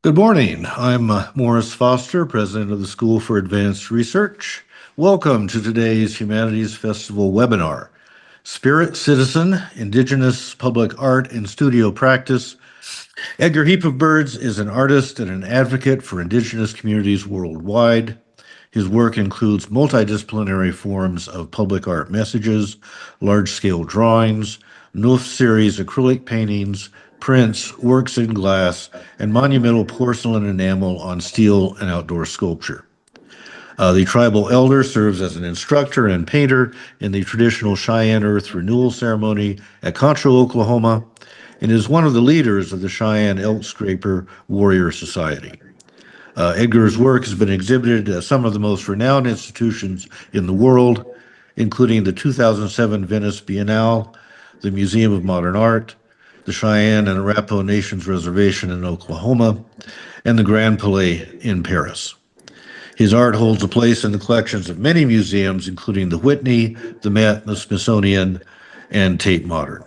Good morning. I'm Morris Foster, president of the School for Advanced Research. Welcome to today's Humanities Festival webinar, Spirit Citizen, Indigenous Public Art and Studio Practice. Edgar Heap of Birds is an artist and an advocate for Indigenous communities worldwide. His work includes multidisciplinary forms of public art messages, large-scale drawings, Neuf Series acrylic paintings, prints, works in glass, and monumental porcelain enamel on steel and outdoor sculpture. The tribal elder serves as an instructor and painter in the traditional Cheyenne Earth Renewal Ceremony at Concho, Oklahoma, and is one of the leaders of the Cheyenne Elk Scraper Warrior Society. Edgar's work has been exhibited at some of the most renowned institutions in the world, including the 2007 Venice Biennale, the Museum of Modern Art, the Cheyenne and Arapaho Nations Reservation in Oklahoma, and the Grand Palais in Paris. His art holds a place in the collections of many museums, including the Whitney, the Met, the Smithsonian, and Tate Modern.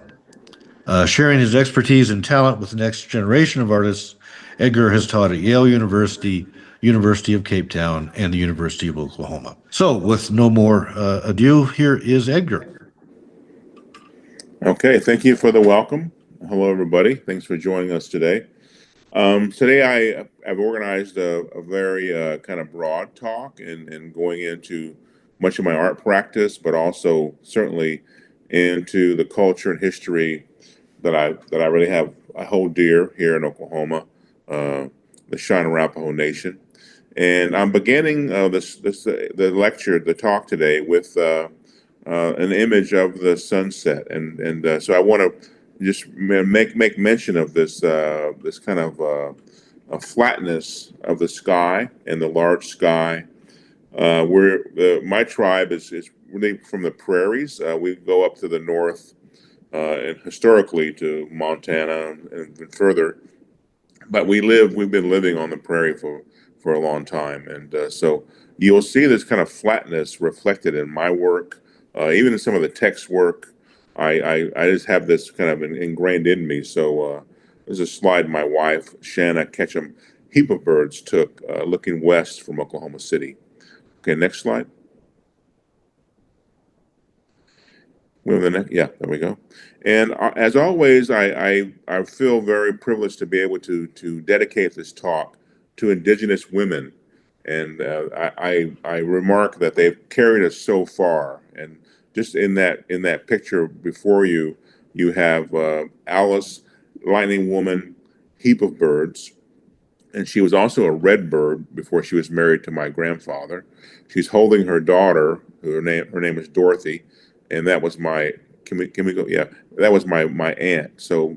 Sharing his expertise and talent with the next generation of artists, Edgar has taught at Yale University, University of Cape Town, and the University of Oklahoma. So, with no more ado, here is Edgar. Okay, thank you for the welcome. Hello, everybody. Thanks for joining us today. Today, I've organized a very kind of broad talk and going into much of my art practice, but also certainly into the culture and history that I really I hold dear here in Oklahoma, the Cheyenne Arapaho Nation. And I'm beginning the lecture, the talk today with an image of the sunset, and so I want to just make mention of this this kind of a flatness of the sky and the large sky. Where my tribe is really from the prairies. We go up to the north and historically to Montana and further, but we've been living on the prairie for a long time, and so you'll see this kind of flatness reflected in my work, even in some of the text work. I just have this kind of ingrained in me. So there's a slide my wife Shanna Ketchum Heap of Birds took looking west from Oklahoma City. Okay, next slide. Yeah, there we go. And as always, I feel very privileged to be able to dedicate this talk to Indigenous women, and I remark that they've carried us so far. And just in that picture before you, you have Alice, Lightning Woman, Heap of Birds, and she was also a red bird before she was married to my grandfather. She's holding her daughter, her name is Dorothy, and that was my can we go? Yeah, that was my aunt. So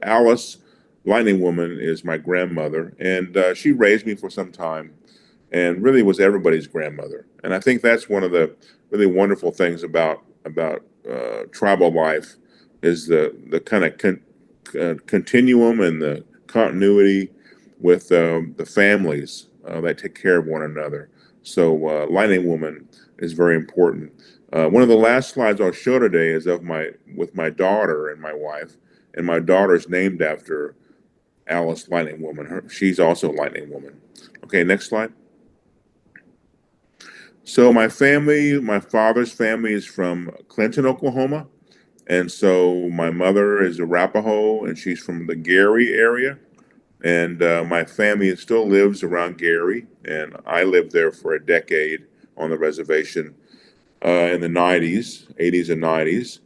Alice, Lightning Woman, is my grandmother, and she raised me for some time, and really was everybody's grandmother. And I think that's one of the really wonderful things about tribal life is the kind of continuum and the continuity with the families that take care of one another. So Lightning Woman is very important. One of the last slides I'll show today is with my daughter and my wife, and my daughter is named after Alice Lightning Woman. She's also Lightning Woman. Okay, next slide. So my father's family is from Clinton, Oklahoma, and so my mother is Arapaho, and she's from the Gary area. And my family still lives around Gary, and I lived there for a decade on the reservation in the 80s and 90s.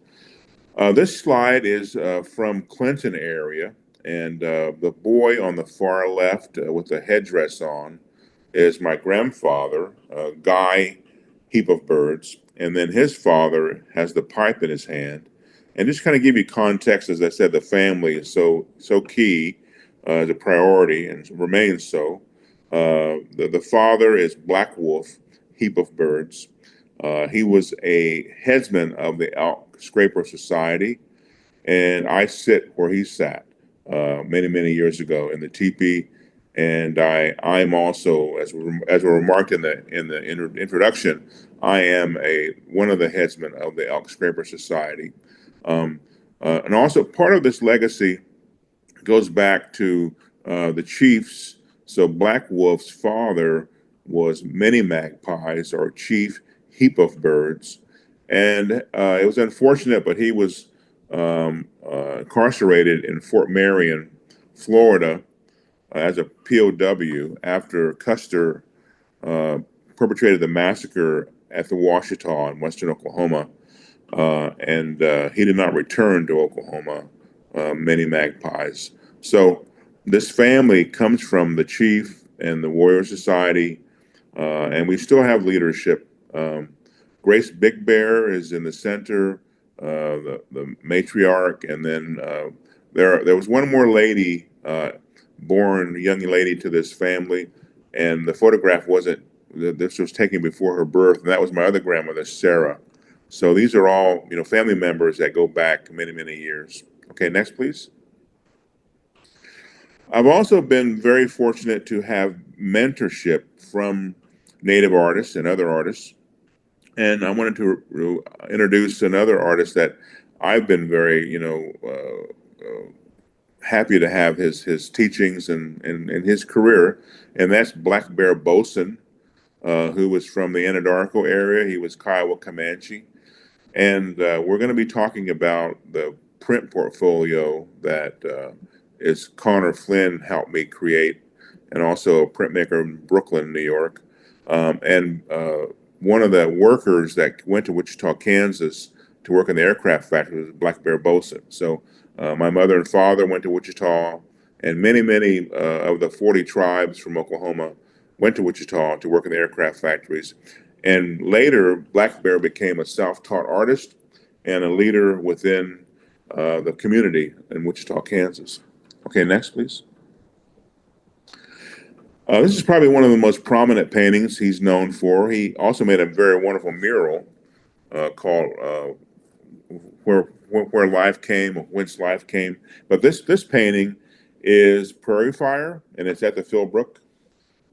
This slide is from Clinton area, and the boy on the far left with the headdress on is my grandfather, Guy Heap of Birds, and then his father has the pipe in his hand. And just kind of give you context, as I said, the family is so key as a priority and remains so. The father is Black Wolf Heap of Birds. He was a headsman of the Elk Scraper Society, and I sit where he sat many years ago in the teepee. And I'm also, as we remarked in the introduction, I am one of the headsmen of the Elk Scraper Society, and also part of this legacy goes back to the chiefs So Black Wolf's father was Many Magpies, or Chief Heap of Birds. And it was unfortunate, but he was incarcerated in Fort Marion, Florida, as a POW after Custer uh, perpetrated the massacre at the Washita in western Oklahoma. And he did not return to Oklahoma, Many Magpies. So this family comes from the chief and the Warrior Society, and we still have leadership. Grace Big Bear is in the center, the matriarch, and then there was one more lady, born young lady to this family, and the photograph wasn't. This was taken before her birth, and that was my other grandmother, Sarah. So these are all, family members that go back many, many years. Okay, next, please. I've also been very fortunate to have mentorship from Native artists and other artists. And I wanted to introduce another artist that I've been very, happy to have his teachings and his career, and that's Black Bear Boson, who was from the Anadarko area. He was Kiowa Comanche. And we're going to be talking about the print portfolio that is Connor Flynn helped me create, and also a printmaker in Brooklyn, New York. And one of the workers that went to Wichita, Kansas to work in the aircraft factory was Black Bear Boson. So my mother and father went to Wichita, and many of the 40 tribes from Oklahoma went to Wichita to work in the aircraft factories. And later, Black Bear became a self-taught artist and a leader within the community in Wichita, Kansas. Okay, next, please. This is probably one of the most prominent paintings he's known for. He also made a very wonderful mural called "Where Life Came," or "Whence Life Came." But this painting is Prairie Fire, and it's at the Philbrook.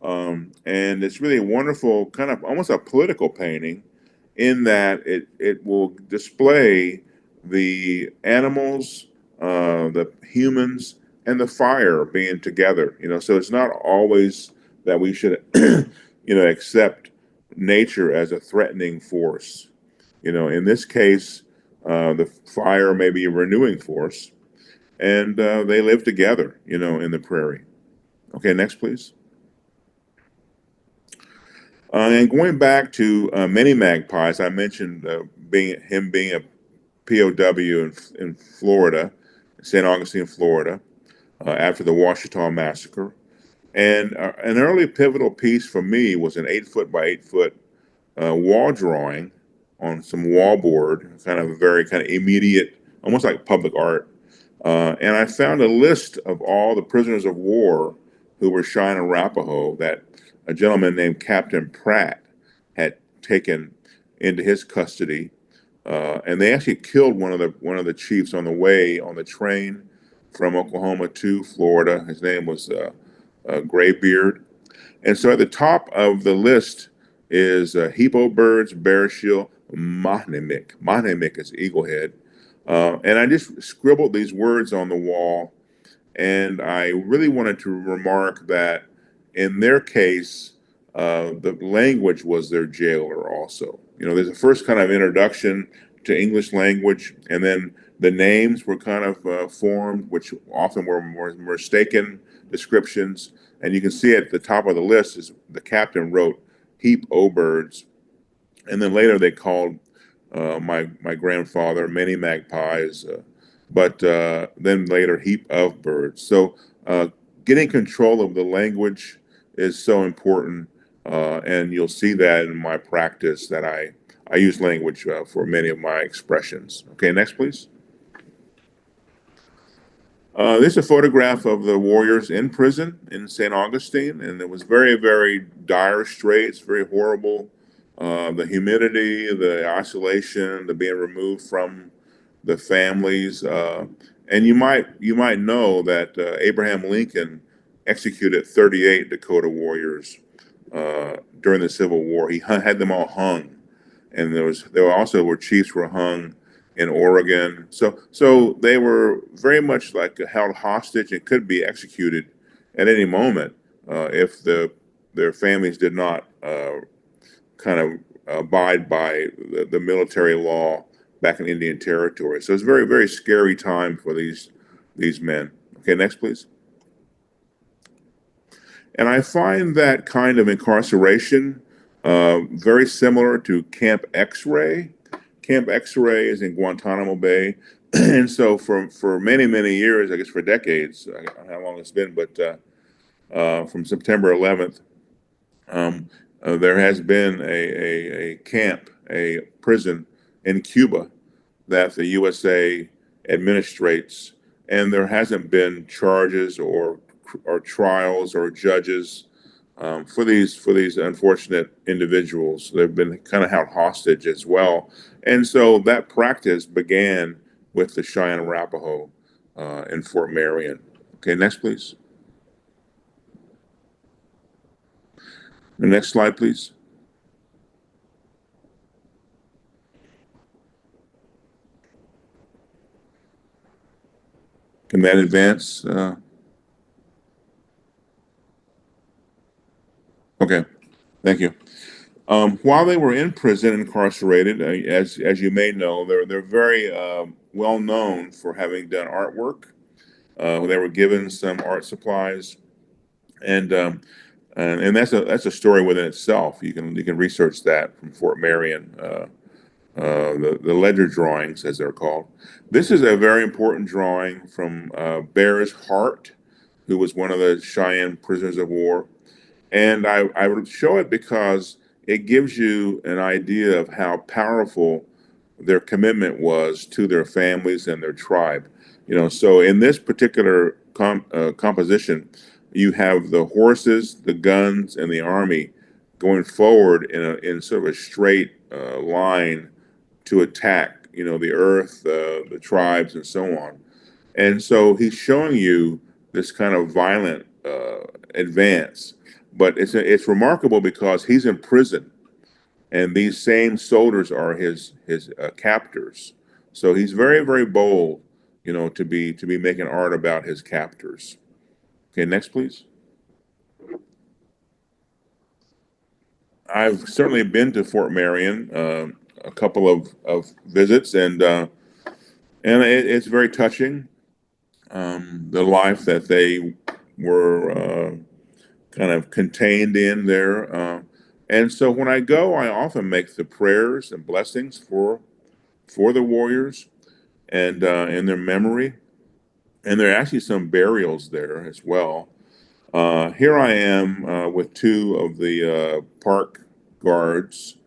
And it's really a wonderful, kind of almost a political painting, in that it will display the animals, the humans, and the fire being together. So it's not always that we should, accept nature as a threatening force. In this case, the fire may be a renewing force, and they live together, in the prairie. Okay, next, please. And going back to Many Magpies, I mentioned being a POW in Florida, St. Augustine, Florida, after the Washita massacre. And an early pivotal piece for me was an 8 foot by 8 foot wall drawing on some wallboard, kind of a very kind of immediate, almost like public art. And I found a list of all the prisoners of war who were Cheyenne Arapaho that a gentleman named Captain Pratt had taken into his custody, and they actually killed one of the chiefs on the way on the train from Oklahoma to Florida. His name was Graybeard. And so at the top of the list is Heap of Birds, Bear Shield, Mahnemik. Mahnemik is Eaglehead. And I just scribbled these words on the wall, and I really wanted to remark that in their case, the language was their jailer also. There's a first kind of introduction to English language, and then the names were kind of formed, which often were more mistaken descriptions. And you can see at the top of the list is the captain wrote Heap o' Birds, and then later they called my grandfather Many Magpies, but then later Heap of Birds. So getting control of the language is so important, and you'll see that in my practice that I use language for many of my expressions. Okay, next, please. This is a photograph of the warriors in prison in St. Augustine, and it was very, very dire straits, very horrible. The humidity, the isolation, the being removed from the families, and you might know that Abraham Lincoln executed 38 Dakota warriors during the Civil War. He had them all hung, and there also were chiefs were hung in Oregon. So they were very much like held hostage and could be executed at any moment. if their families did not kind of abide by the military law back in Indian Territory. So it's a very, very scary time for these men. Okay, next, please. And I find that kind of incarceration very similar to Camp X-Ray. Camp X-Ray is in Guantanamo Bay. And so for many, many years, I guess for decades, I don't know how long it's been, but from September 11th, there has been a camp, a prison in Cuba that the USA administrates, and there hasn't been charges or trials or judges for these unfortunate individuals. They've been kind of held hostage as well, and so that practice began with the Cheyenne Arapaho in Fort Marion. Okay, next, please. The next slide, please. Can that advance? Okay, thank you. While they were in prison, incarcerated, as you may know, they're very well known for having done artwork. They were given some art supplies, and that's a story within itself. You can research that from Fort Marion. The ledger drawings, as they're called. This is a very important drawing from Bear's Heart, who was one of the Cheyenne prisoners of war. And I would show it because it gives you an idea of how powerful their commitment was to their families and their tribe. So in this particular composition, you have the horses, the guns, and the army going forward in sort of a straight line to attack, the earth, the tribes, and so on. And so he's showing you this kind of violent advance. But it's remarkable because he's in prison, and these same soldiers are his captors. So he's very, very bold, to be making art about his captors. Okay, next, please. I've certainly been to Fort Marion a couple of visits, and it's very touching. The life that they were kind of contained in there. And so when I go, I often make the prayers and blessings for the warriors and in their memory. And there are actually some burials there as well. Here I am with two of the park guards,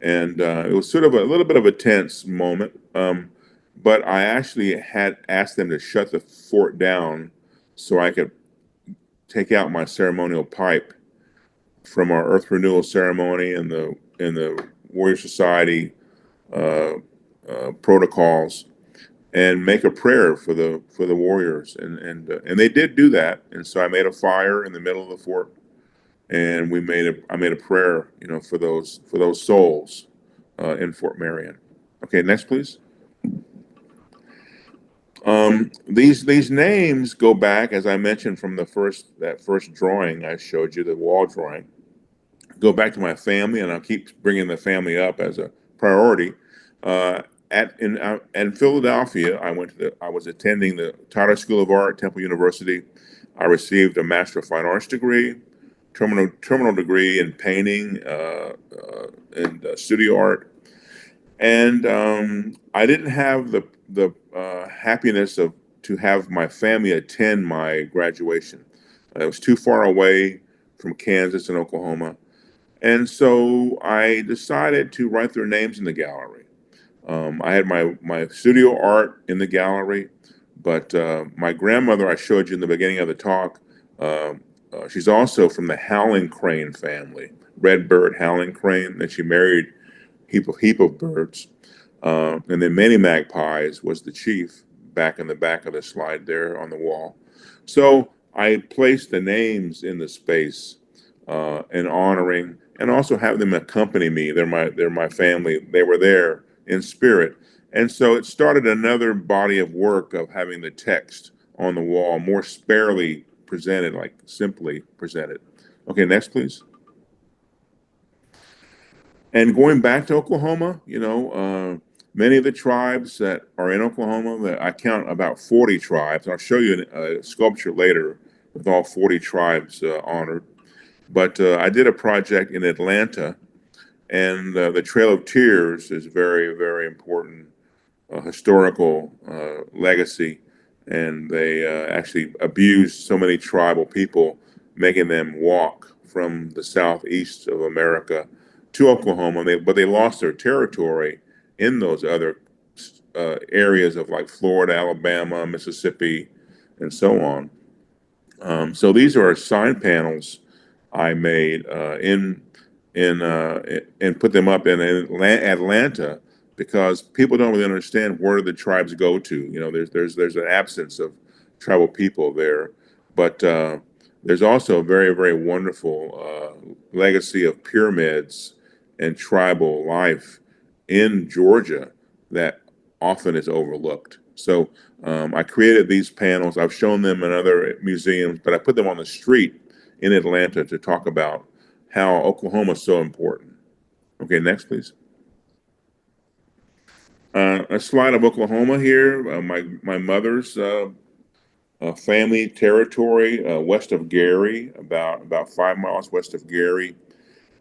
and it was sort of a little bit of a tense moment. But I actually had asked them to shut the fort down so I could take out my ceremonial pipe from our Earth Renewal Ceremony and the Warrior Society protocols, and make a prayer for the warriors, and they did do that. And so I made a fire in the middle of the fort, and I made a prayer, for those souls in Fort Marion. Okay, next, please. These names go back, as I mentioned, from that first drawing I showed you, the wall drawing. Go back to my family, and I'll keep bringing the family up as a priority. In Philadelphia, I was attending the Tyler School of Art, Temple University. I received a Master of Fine Arts degree, terminal degree in painting and studio art, and I didn't have the happiness to have my family attend my graduation. It was too far away from Kansas and Oklahoma. And so I decided to write their names in the gallery. I had my studio art in the gallery, but my grandmother, I showed you in the beginning of the talk, she's also from the howling crane family, redbird howling crane, and she married Heap of Birds. And then Many Magpies was the chief, back in the back of the slide there on the wall. So I placed the names in the space in honoring, and also have them accompany me. They're my family. They were there in spirit. And so it started another body of work of having the text on the wall more sparely presented, like simply presented. Okay, next, please. And going back to Oklahoma, many of the tribes that are in Oklahoma, that I count about 40 tribes. I'll show you a sculpture later with all 40 tribes honored. But I did a project in Atlanta, and the Trail of Tears is very, very important historical legacy. And they actually abused so many tribal people, making them walk from the southeast of America to Oklahoma. But they lost their territory in those other areas of like Florida, Alabama, Mississippi, and so on. So these are sign panels I made and put them up in Atlanta, because people don't really understand where the tribes go to. There's an absence of tribal people there, but there's also a very, very wonderful legacy of pyramids and tribal life in Georgia that often is overlooked. So I created these panels. I've shown them in other museums, but I put them on the street in Atlanta to talk about how Oklahoma is so important. Okay, next, please. A slide of Oklahoma here. My mother's family territory, west of Gary, about 5 miles west of Gary.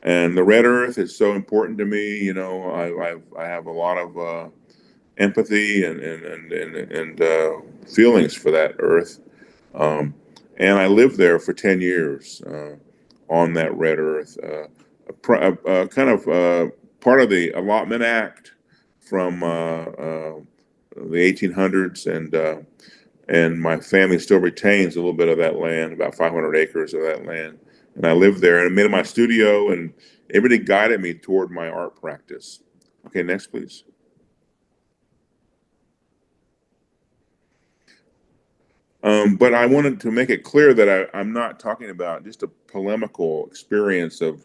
And the red earth is so important to me. I have a lot of empathy and feelings for that earth. And I lived there for 10 years on that red earth. Kind of part of the Allotment Act from the 1800s, and my family still retains a little bit of that land, about 500 acres of that land. And I lived there, and I made it my studio, and everything guided me toward my art practice. Okay, next, please. But I wanted to make it clear that I'm not talking about just a polemical experience of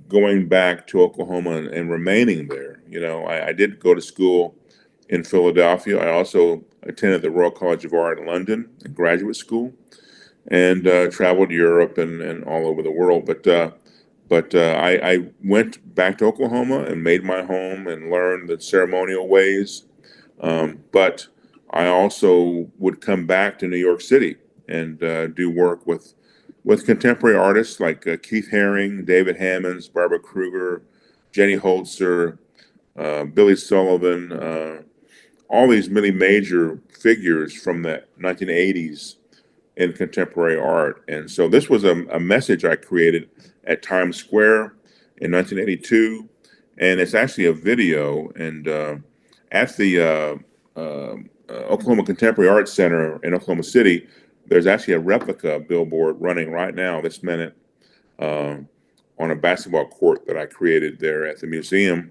going back to Oklahoma and remaining there. I did go to school in Philadelphia. I also attended the Royal College of Art in London, in graduate school, and traveled Europe and all over the world. But I went back to Oklahoma and made my home and learned the ceremonial ways. But I also would come back to New York City and do work with contemporary artists like Keith Haring, David Hammonds, Barbara Kruger, Jenny Holzer, Billy Sullivan, all these many major figures from the 1980s in contemporary art. And so this was a message I created at Times Square in 1982. And it's actually a video. And at the Oklahoma Contemporary Arts Center in Oklahoma City, there's actually a replica billboard running right now, this minute, on a basketball court that I created there at the museum.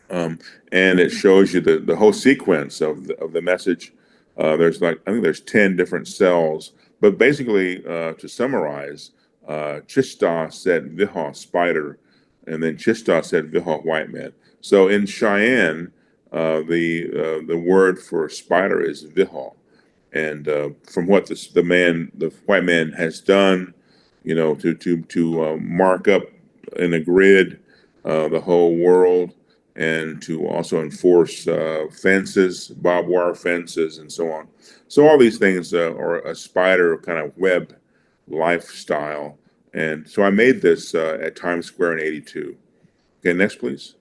And it shows you the whole sequence of the message. I think there's 10 different cells, but basically, to summarize, Chista said Viha spider, and then Chista said Viha white man. So in Cheyenne, the word for spider is Viha. And from what the white man has done, to mark up in a grid the whole world, and to also enforce fences, barbed wire fences, and so on. So all these things are a spider kind of web lifestyle. And so I made this at Times Square in '82. Okay, next, please.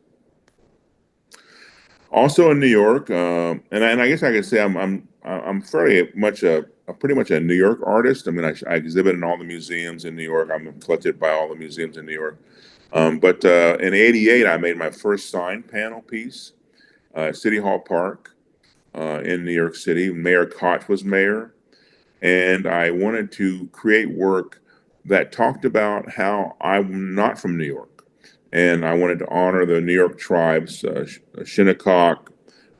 Also in New York, and I guess I could say I'm fairly much pretty much a New York artist. I mean, I exhibit in all the museums in New York. I'm collected by all the museums in New York. But in '88, I made my first sign panel piece at City Hall Park in New York City. Mayor Koch was mayor, and I wanted to create work that talked about how I'm not from New York. And I wanted to honor the New York tribes, Shinnecock,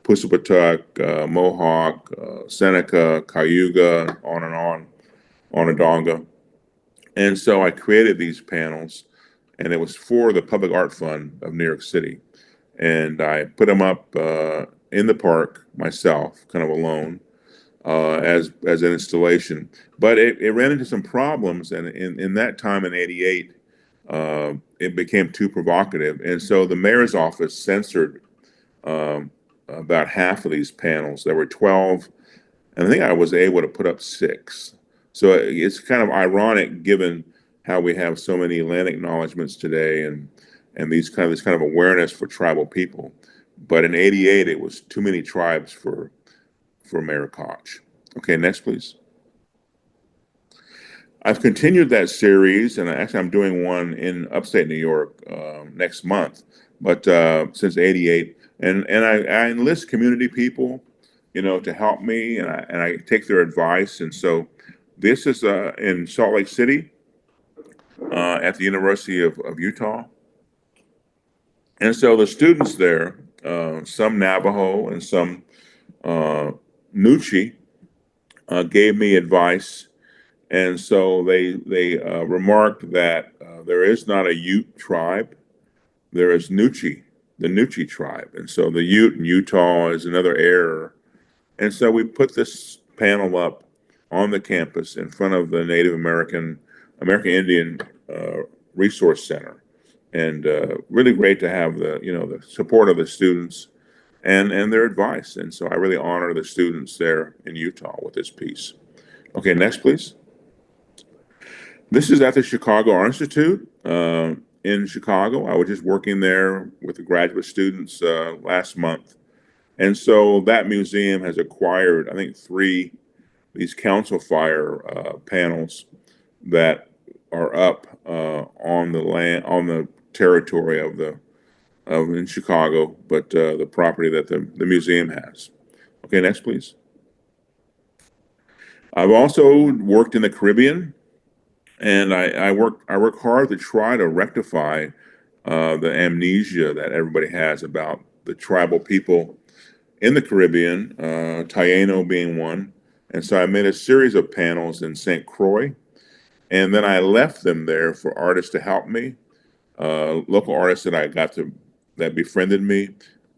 Pusapatuk, Mohawk, Seneca, Cayuga, on and on, Onondaga. And so I created these panels, and it was for the Public Art Fund of New York City. And I put them up in the park myself, kind of alone. as an installation. But it ran into some problems, and in that time in '88, it became too provocative, and so the mayor's office censored about half of these panels. There were 12, and I think I was able to put up 6. So it's kind of ironic given how we have so many land acknowledgements today, and this kind of awareness for tribal people. But in '88, it was too many tribes for Mayor Koch. Okay, next, please. I've continued that series, and actually, I'm doing one in upstate New York next month. But since '88, and I enlist community people, to help me, and I take their advice. And so, this is in Salt Lake City at the University of Utah. And so the students there, some Navajo and some Nuchi, gave me advice. And so they remarked that there is not a Ute tribe. There is Nuchi, the Nuchi tribe. And so the Ute in Utah is another error. And so we put this panel up on the campus in front of the Native American Indian Resource Center. And really great to have the support of the students and their advice. And so I really honor the students there in Utah with this piece. Okay, next, please. This is at the Chicago Art Institute in Chicago. I was just working there with the graduate students last month. And so that museum has acquired, I think, 3 these council fire panels that are up on the territory of in Chicago, but the property that the museum has. Okay, next, please. I've also worked in the Caribbean, and I work hard to try to rectify the amnesia that everybody has about the tribal people in the Caribbean, Taino being one. And so I made a series of panels in St. Croix, and then I left them there for artists to help me, local artists that befriended me,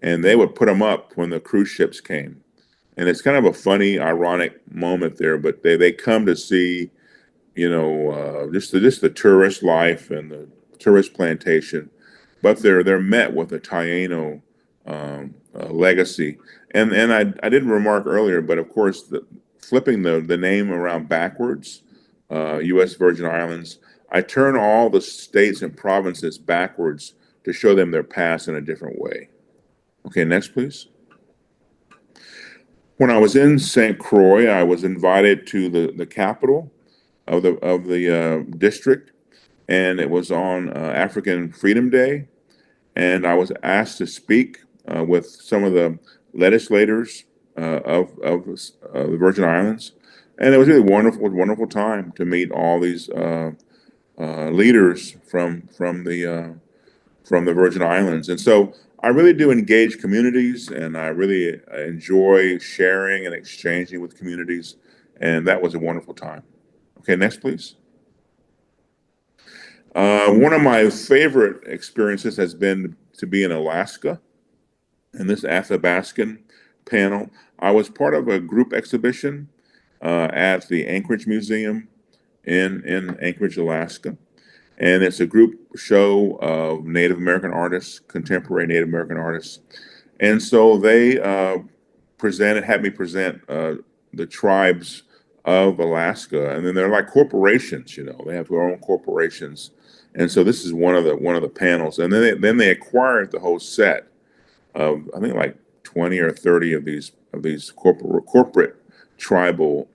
and they would put them up when the cruise ships came. And it's kind of a funny, ironic moment there, but they come to see, just the tourist life and the tourist plantation, but they're met with a Taino legacy. And I didn't remark earlier, but of course, flipping the name around backwards, U.S. Virgin Islands, I turn all the states and provinces backwards to show them their past in a different way. Okay, next, please. When I was in St. Croix, I was invited to the capital of the district, and it was on African Freedom Day, and I was asked to speak with some of the legislators of the Virgin Islands, and it was really wonderful time to meet all these leaders from the Virgin Islands. And so I really do engage communities, and I really enjoy sharing and exchanging with communities, and that was a wonderful time. Okay, next, please. One of my favorite experiences has been to be in Alaska, in this Athabascan panel. I was part of a group exhibition at the Anchorage Museum in Anchorage, Alaska. And it's a group show of Native American artists, contemporary Native American artists. And so they had me present the tribes of Alaska, and then they're like corporations, they have their own corporations. And so this is one of the panels, and then they acquired the whole set of, I think, like 20 or 30 of these corporate tribal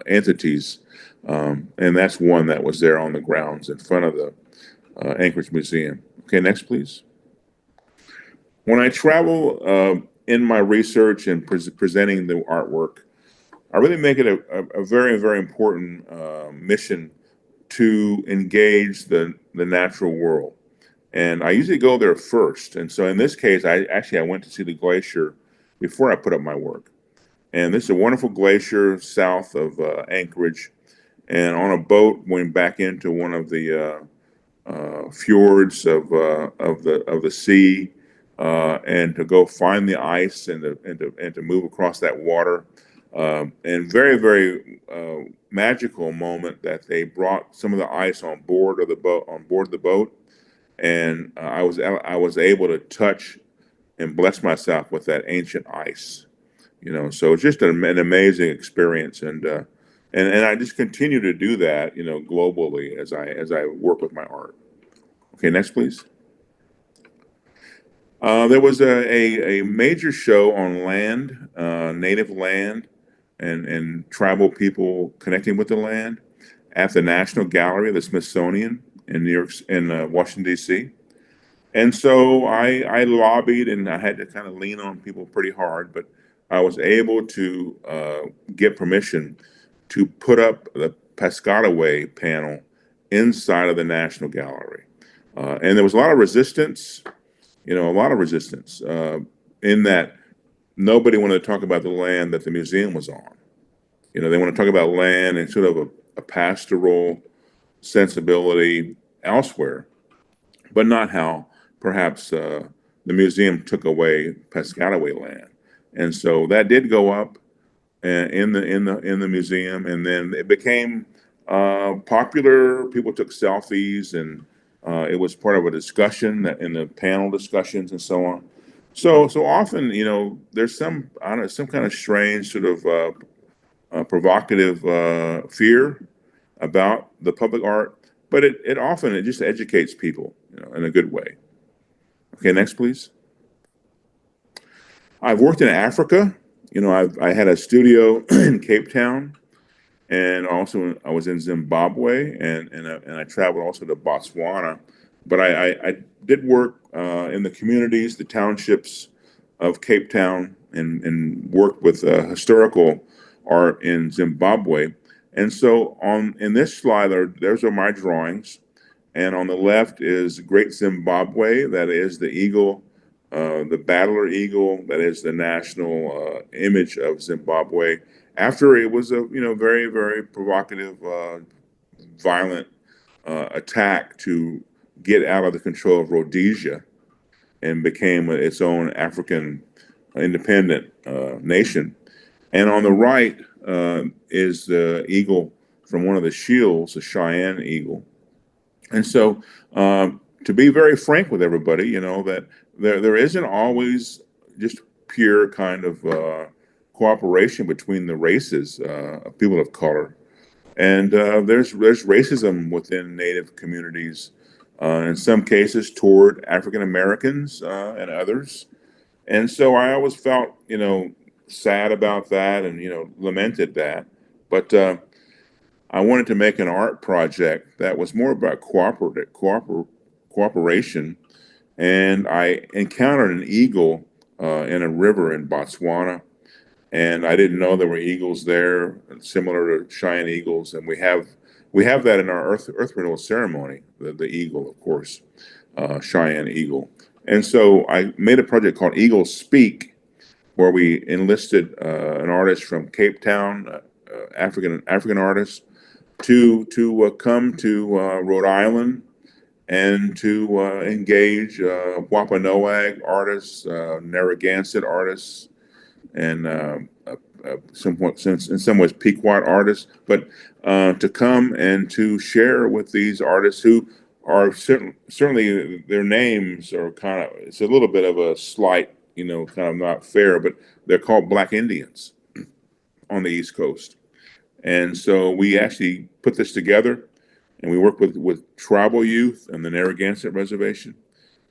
entities. And that's one that was there on the grounds in front of the Anchorage Museum. Okay, next, please. When I travel in my research and presenting the artwork, I really make it a very, very important mission to engage the natural world. And I usually go there first. And so in this case, I went to see the glacier before I put up my work. And this is a wonderful glacier south of Anchorage. And on a boat, went back into one of the fjords of the sea, and to go find the ice and to move across that water. And very, very magical moment that they brought some of the ice on board of the boat, and I was able to touch and bless myself with that ancient ice. So it's just an amazing experience, and I just continue to do that, globally as I work with my art. Okay, next, please. There was a major show on land, native land, and tribal people connecting with the land at the National Gallery of the Smithsonian in Washington D.C. And so I lobbied, and I had to kind of lean on people pretty hard, but I was able to get permission to put up the Piscataway panel inside of the National Gallery. And there was a lot of resistance, in that nobody wanted to talk about the land that the museum was on. They want to talk about land and sort of a pastoral sensibility elsewhere, but not how perhaps the museum took away Piscataway land. And so that did go up in the museum, and then it became popular. People took selfies, and it was part of a discussion in the panel discussions and so on. So often, there's some, I don't know, some kind of strange sort of provocative fear about the public art, but it often just educates people, in a good way. Okay, next, please. I've worked in Africa. I had a studio in Cape Town, and also I was in Zimbabwe, and I traveled also to Botswana. But I did work in the communities, the townships of Cape Town, and worked with historical art in Zimbabwe. And so in this slide, those are my drawings. And on the left is Great Zimbabwe, that is the eagle, the battler eagle, that is the national image of Zimbabwe. After it was a very, very provocative, violent attack to get out of the control of Rhodesia and became its own African independent nation. And on the right is the eagle from one of the shields, the Cheyenne eagle. And so, to be very frank with everybody, that there isn't always just pure kind of cooperation between the races of people of color, and there's racism within Native communities, in some cases toward African Americans and others. And so I always felt, sad about that, and lamented that, but. I wanted to make an art project that was more about cooperation, and I encountered an eagle in a river in Botswana, and I didn't know there were eagles there, similar to Cheyenne eagles, and we have that in our Earth Renewal Ceremony, the eagle, of course, Cheyenne eagle. And so I made a project called Eagle Speak, where we enlisted an artist from Cape Town, African artist, to come to Rhode Island and to engage Wampanoag artists, Narragansett artists, and in some ways Pequot artists, but to come and to share with these artists who are certainly their names are kind of, it's a little bit of a slight, kind of not fair, but they're called Black Indians on the East Coast. And so we actually put this together, and we work with tribal youth and the Narragansett Reservation.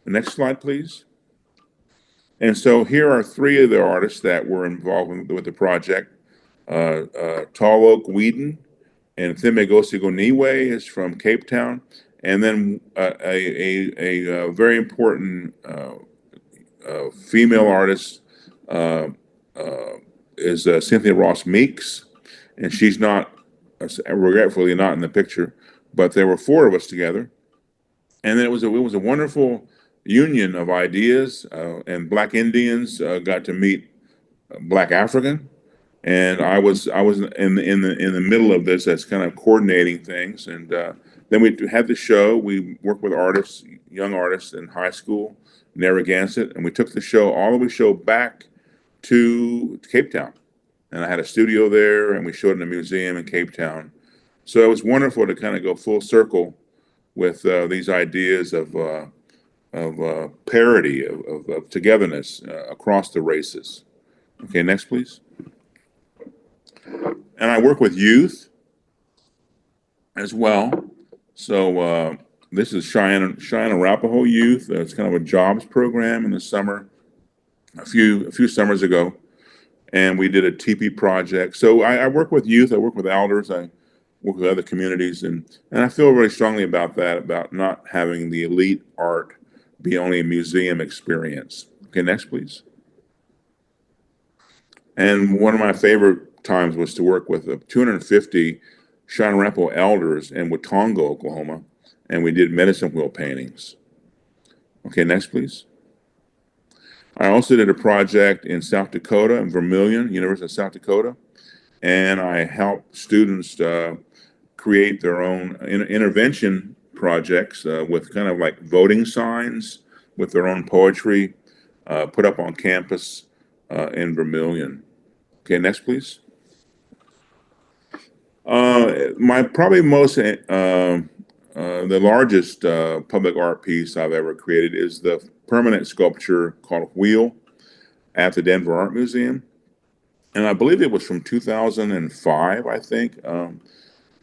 The next slide, please. And so here are three of the artists that were involved with the project. Tall Oak Whedon and Thimegosi Niwe is from Cape Town. And then a very important female artist is Cynthia Ross Meeks. And she's not, regretfully, not in the picture, but there were four of us together, and then it was a wonderful union of ideas. And Black Indians got to meet Black African, and I was in the middle of this as kind of coordinating things. And then we had the show. We worked with artists, young artists in high school, Narragansett, and we took the show all the way back to Cape Town. and I had a studio there, and we showed in a museum in Cape Town. So it was wonderful to kind of go full circle with these ideas of parity, of togetherness across the races. Okay, next, please. And I work with youth as well. So this is Cheyenne Arapaho Youth. It's kind of a jobs program in the summer, a few summers ago, and we did a teepee project. So I work with youth. I work with elders. I work with other communities, and I feel really strongly about that, about not having the elite art be only a museum experience. Okay, next, please. And one of my favorite times was to work with 250 Cheyenne Arapaho elders in Watonga, Oklahoma, and we did medicine wheel paintings. Okay, next, please. I also did a project in South Dakota, in Vermilion, University of South Dakota, and I helped students create their own intervention projects with kind of like voting signs with their own poetry put up on campus in Vermilion. Okay, next, please. My probably the largest public art piece I've ever created is the permanent sculpture called Wheel at the Denver Art Museum. And I believe it was from 2005, I think.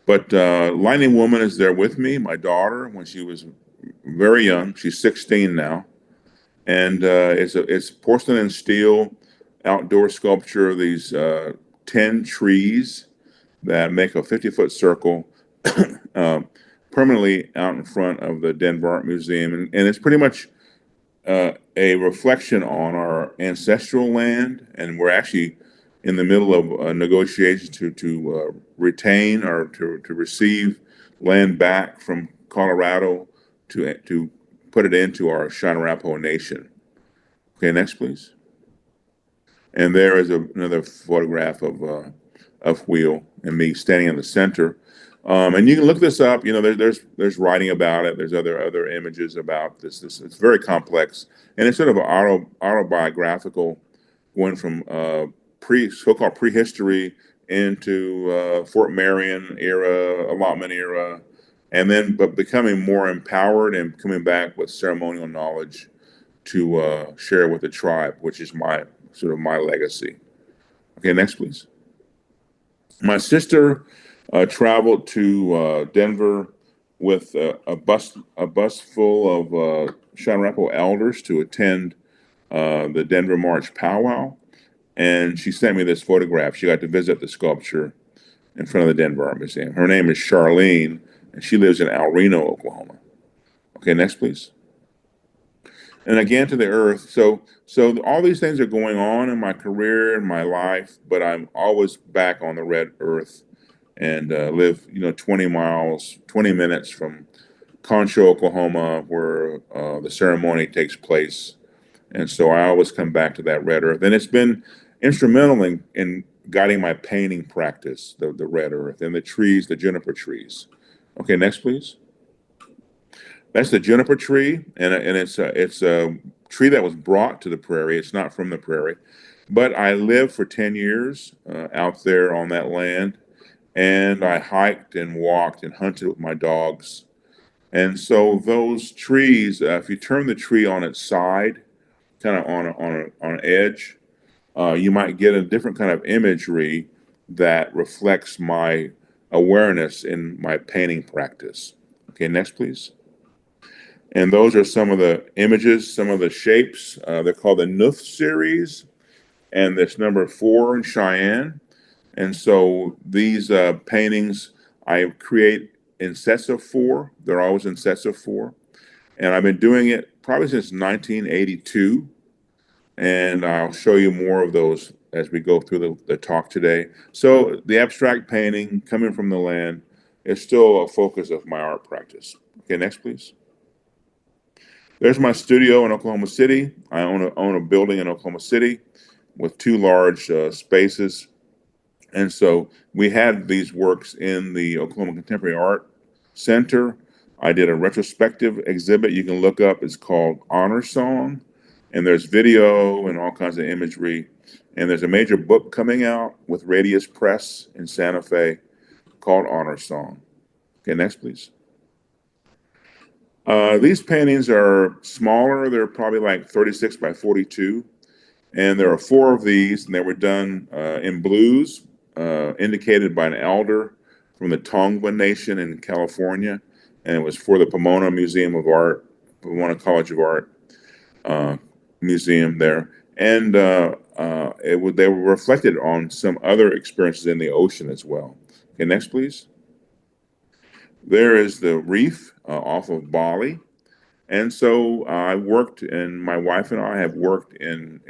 But Lightning Woman is there with me, my daughter, when she was very young. She's 16 now. And it's porcelain and steel outdoor sculpture of these 10 trees that make a 50-foot circle permanently out in front of the Denver Art Museum. And it's pretty much a reflection on our ancestral land. And we're actually in the middle of negotiations to retain or to receive land back from Colorado to put it into our Cheyenne Arapaho Nation. Okay, next, please. And there is another photograph of Wheel and me standing in the center. And you can look this up. You know, there's writing about it. There's other images about this. It's very complex, and it's sort of an autobiographical, going from so-called prehistory into Fort Marion era, allotment era, and then but becoming more empowered and coming back with ceremonial knowledge to share with the tribe, which is my legacy. Okay, next, please. My sister traveled to Denver with a bus full of Cheyenne Arapaho elders to attend the Denver March powwow, and she sent me this photograph. She got to visit the sculpture in front of the Denver Art Museum. Her name is Charlene, and she lives in El Reno, Oklahoma. Okay, next, please. And again, to the earth. So all these things are going on in my career and my life, but I'm always back on the red earth and live, 20 minutes from Concho, Oklahoma, where the ceremony takes place. And so I always come back to that red earth. And it's been instrumental in guiding my painting practice, the red earth and the trees, the juniper trees. Okay, next, please. That's the juniper tree, and it's a tree that was brought to the prairie. It's not from the prairie, but I lived for 10 years out there on that land, and I hiked and walked and hunted with my dogs. And so those trees, if you turn the tree on its side, kind of on an edge, you might get a different kind of imagery that reflects my awareness in my painting practice. Okay, next, please. And those are some of the images, some of the shapes. They're called the Neuf Series, and this number 4 in Cheyenne. And so these paintings I create in sets of 4. They're always in sets of 4. And I've been doing it probably since 1982. And I'll show you more of those as we go through the talk today. So the abstract painting coming from the land is still a focus of my art practice. Okay, next, please. There's my studio in Oklahoma City. I own a building in Oklahoma City with 2 large spaces. And so we had these works in the Oklahoma Contemporary Art Center. I did a retrospective exhibit you can look up. It's called Honor Song. And there's video and all kinds of imagery. And there's a major book coming out with Radius Press in Santa Fe called Honor Song. Okay, next, please. These paintings are smaller. They're probably like 36 by 42. And there are 4 of these, and they were done in blues, indicated by an elder from the Tongva Nation in California. And it was for the Pomona Museum of Art, Pomona College of Art museum there. And they were reflected on some other experiences in the ocean as well. Okay, next, please. There is the reef off of Bali. And so I worked, and my wife and I have worked in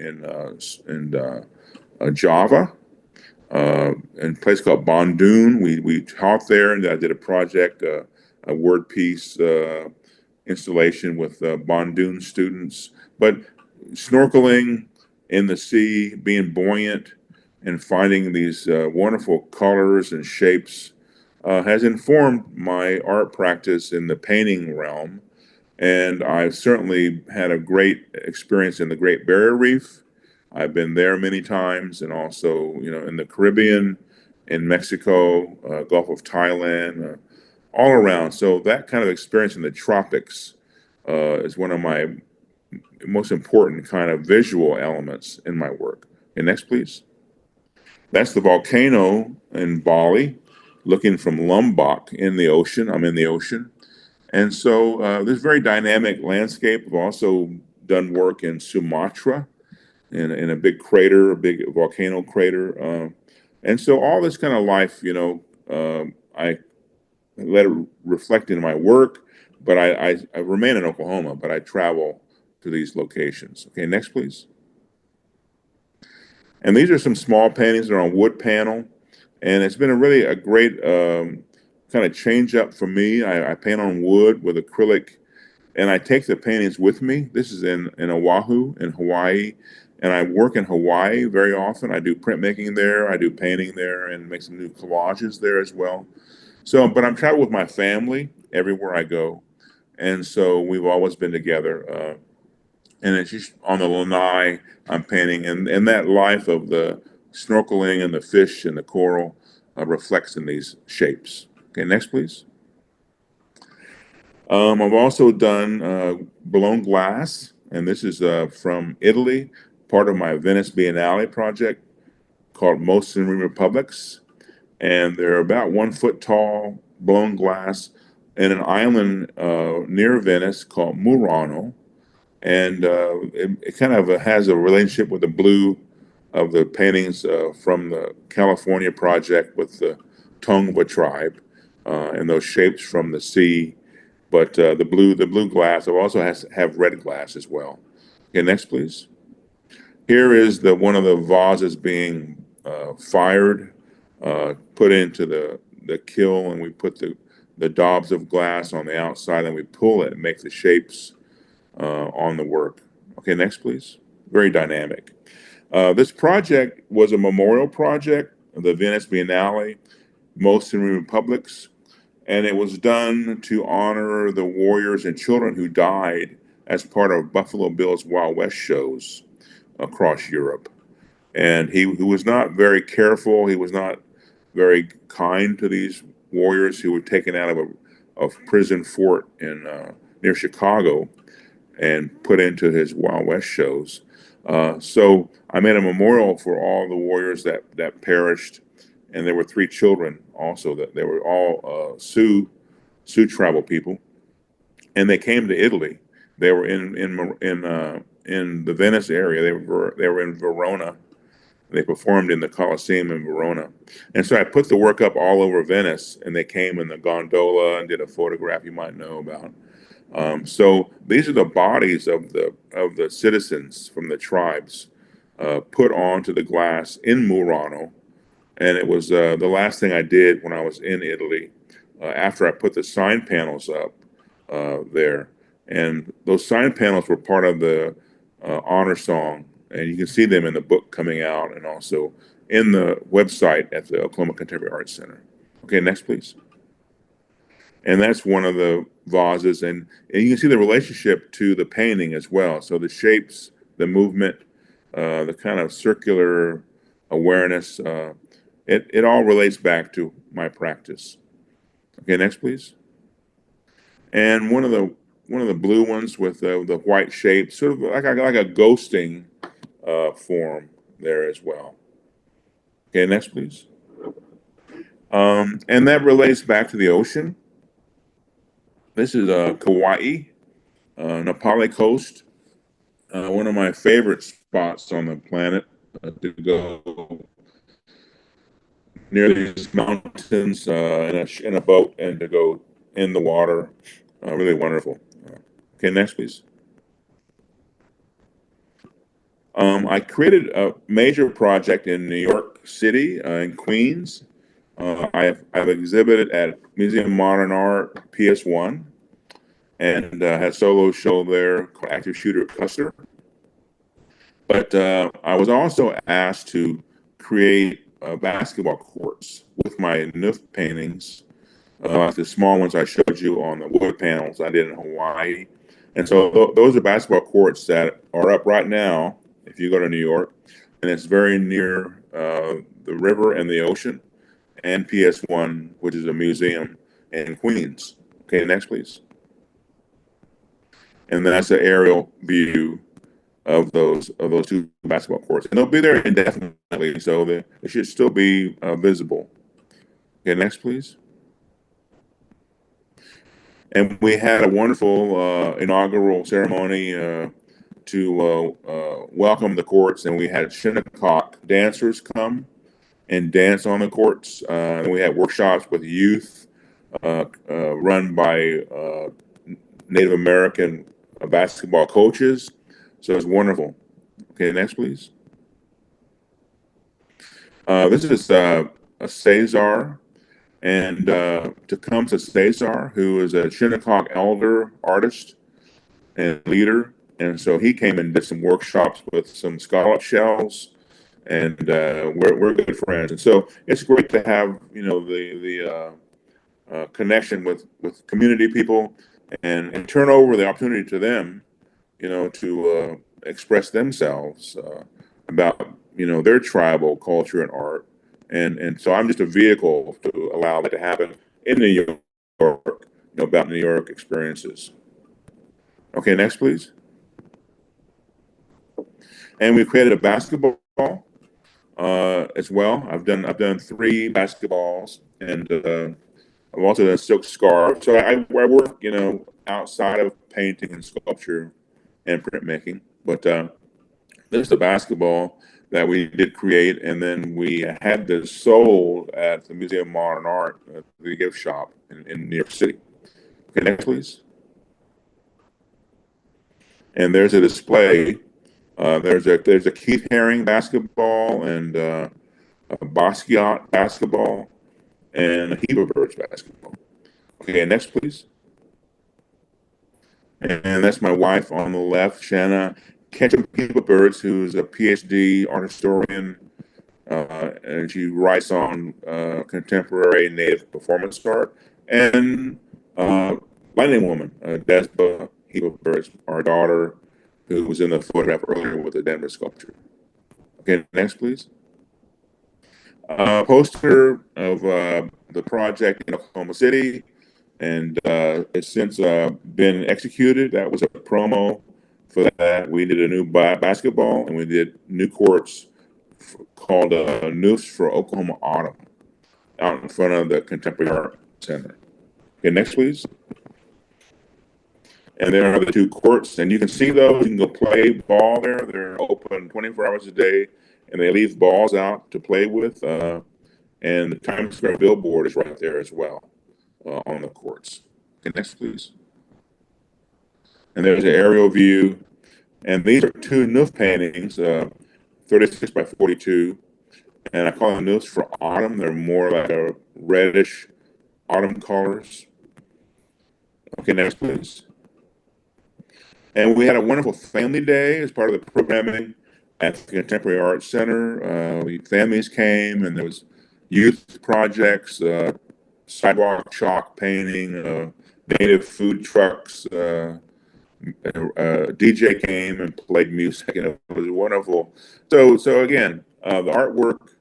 Java, in a place called Bandung. We taught there, and I did a project, a word piece installation with Bandung students. But snorkeling in the sea, being buoyant, and finding these wonderful colors and shapes has informed my art practice in the painting realm. And I've certainly had a great experience in the Great Barrier Reef. I've been there many times, and also, in the Caribbean, in Mexico, Gulf of Thailand, all around. So that kind of experience in the tropics is one of my most important kind of visual elements in my work. Okay, next, please. That's the volcano in Bali, looking from Lombok in the ocean. I'm in the ocean. And so this very dynamic landscape. I've also done work in Sumatra in a big crater, a big volcano crater. And so all this kind of life, I let it reflect in my work, but I remain in Oklahoma, but I travel to these locations. Okay, next, please. And these are some small paintings that are on wood panel. And it's been a great kind of change up for me. I paint on wood with acrylic, and I take the paintings with me. This is in Oahu, in Hawaii, and I work in Hawaii very often. I do printmaking there, I do painting there, and make some new collages there as well. So, but I'm traveling with my family everywhere I go, and so we've always been together. And it's just on the lanai, I'm painting, and that life of the snorkeling and the fish and the coral reflects in these shapes. Okay, next, please. I've also done blown glass, and this is from Italy, part of my Venice Biennale project called Most in Republics. And they're about 1 foot tall, blown glass in an island near Venice called Murano. And it kind of has a relationship with the blue of the paintings from the California project with the Tongva tribe and those shapes from the sea. But the blue glass, it also has to have red glass as well. Okay, next, please. Here is one of the vases being fired, put into the kiln, and we put the daubs of glass on the outside, and we pull it and make the shapes on the work. Okay, next, please. Very dynamic. This project was a memorial project, the Venice Biennale, Most in Republics, and it was done to honor the warriors and children who died as part of Buffalo Bill's Wild West shows across Europe. And he was not very careful. He was not very kind to these warriors who were taken out of a prison fort in near Chicago and put into his Wild West shows. So I made a memorial for all the warriors that perished, and there were 3 children also that they were all Sioux tribal people, and they came to Italy. They were in the Venice area. They were in Verona. They performed in the Colosseum in Verona, and so I put the work up all over Venice, and they came in the gondola and did a photograph you might know about. So these are the bodies of the citizens from the tribes put onto the glass in Murano, and it was the last thing I did when I was in Italy after I put the sign panels up there. And those sign panels were part of the honor song, and you can see them in the book coming out and also in the website at the Oklahoma Contemporary Arts Center. Okay, next, please. And that's one of the vases, and you can see the relationship to the painting as well. So the shapes the movement, the kind of circular awareness. It all relates back to my practice. Okay, next please. And one of the blue ones with the white shape, sort of like a ghosting form there as well. Okay, next please. And that relates back to the ocean. This is Kauai, Napali Coast, one of my favorite spots on the planet to go near these mountains in a boat and to go in the water. Really wonderful. Okay, next please. I created a major project in New York City, in Queens. I've exhibited at Museum of Modern Art PS1 and had a solo show there called Active Shooter Custer. But I was also asked to create basketball courts with my Neuf paintings, like the small ones I showed you on the wood panels I did in Hawaii. And so those are basketball courts that are up right now if you go to New York, and it's very near the river and the ocean, and PS1, which is a museum in Queens. Okay, next please. And that's an aerial view of those two basketball courts, and they'll be there indefinitely, so they should still be visible. Okay, next please. And we had a wonderful inaugural ceremony to welcome the courts, and we had Shinnecock dancers come and dance on the courts. And we had workshops with youth run by Native American basketball coaches. So it's wonderful. Okay, next, please. This is a Cesar, and Tecumseh Cesar, who is a Shinnecock elder artist and leader. And so he came and did some workshops with some scallop shells, and we're good friends. And so it's great to have the connection with community people and turn over the opportunity to them, to express themselves about their tribal culture and art. And so I'm just a vehicle to allow that to happen in New York, about New York experiences. Okay, next please. And we created a basketball as well. I've done 3 basketballs, and I've also done silk scarves. So I work, outside of painting and sculpture and printmaking. But this is a basketball that we did create, and then we had this sold at the Museum of Modern Art, the gift shop in New York City. Okay, next please. And there's a display. There's a Keith Haring basketball, and a Basquiat basketball, and a Heap of Birds basketball. Okay, next please. And that's my wife on the left, Shanna Concho Heap of Birds, who's a PhD art historian, and she writes on contemporary Native performance art. And Lightning Woman, Despa Heap of Birds, our daughter, who was in the photograph earlier with the Denver sculpture. Okay, next please. Poster of the project in Oklahoma City, and it's since been executed. That was a promo for that. We did a new basketball, and we did new courts called Neuf for Oklahoma Autumn out in front of the Contemporary Art Center. Okay, next please. And there are the 2 courts, and you can see those. You can go play ball there. They're open 24 hours a day, and they leave balls out to play with. And the Times Square billboard is right there as well on the courts. Okay, next, please. And there's an aerial view. And these are 2 Neuf paintings, 36 by 42. And I call them Neufs for autumn. They're more like a reddish autumn colors. Okay, next, please. And we had a wonderful family day as part of the programming at the Contemporary Art Center. Families came, and there was youth projects, sidewalk chalk painting, native food trucks, DJ came and played music, and it was wonderful. So again, the artwork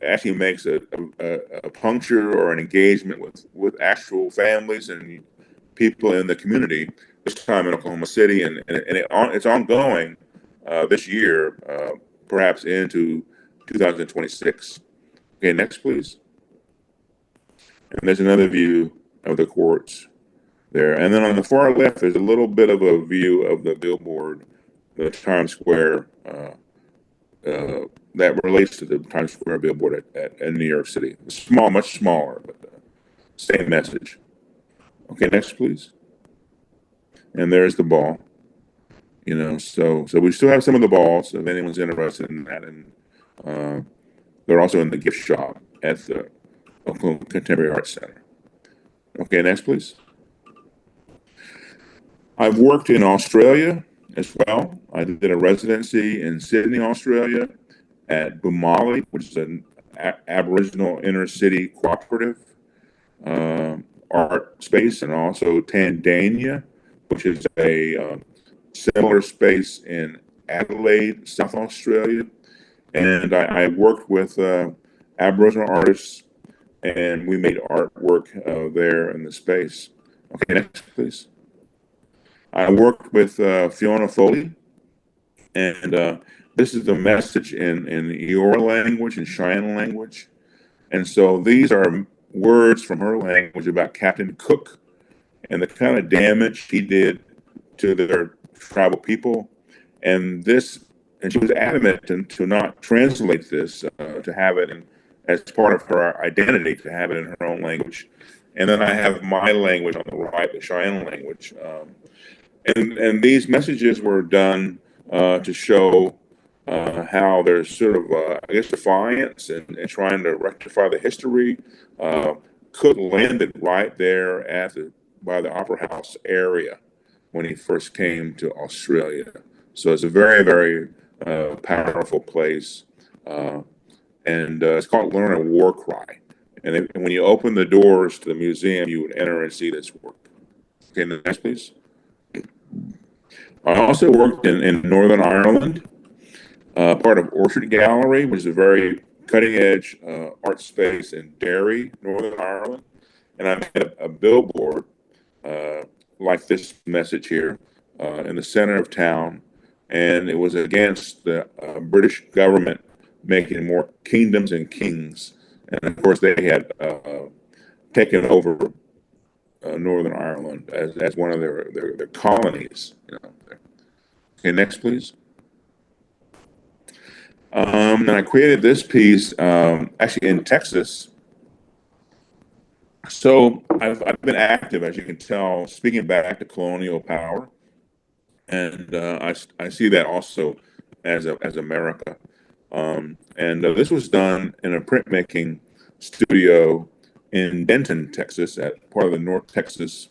actually makes a puncture or an engagement with actual families and people in the community. This time in Oklahoma City, it's ongoing this year, perhaps into 2026. Okay, next please. And there's another view of the courts there. And then on the far left, there's a little bit of a view of the billboard, the Times Square, that relates to the Times Square billboard at New York City. Small, much smaller, but same message. Okay, next, please. And there's the ball. So we still have some of the balls if anyone's interested in that. And they're also in the gift shop at the Oklahoma Contemporary Arts Center. Okay, next, please. I've worked in Australia as well. I did a residency in Sydney, Australia at Bumali, which is an Aboriginal inner city cooperative art space, and also Tandania, which is a similar space in Adelaide, South Australia. And I worked with Aboriginal artists, and we made artwork there in the space. Okay, next, please. I worked with Fiona Foley, and this is the message in Eora language and Cheyenne language. And so these are words from her language about Captain Cook and the kind of damage he did to their tribal people. And she was adamant to not translate this, to have it as part of her identity, to have it in her own language. And then I have my language on the right, the Cheyenne language. And these messages were done to show how there's sort of, I guess, defiance and trying to rectify the history. Cook landed right there by the Opera House area when he first came to Australia. So it's a very, very powerful place. And it's called Learn a War Cry. And when you open the doors to the museum, you would enter and see this work. Okay, next, please. I also worked in Northern Ireland, part of Orchard Gallery, which is a very cutting-edge art space in Derry, Northern Ireland. And I made a billboard like this message here in the center of town. And it was against the British government making more kingdoms and kings. And of course, they had taken over Northern Ireland as one of their colonies. Okay, next, please. And I created this piece actually in Texas. So I've been active, as you can tell, speaking back to colonial power, and I see that also as America. And this was done in a printmaking studio in Denton, Texas, at part of the North Texas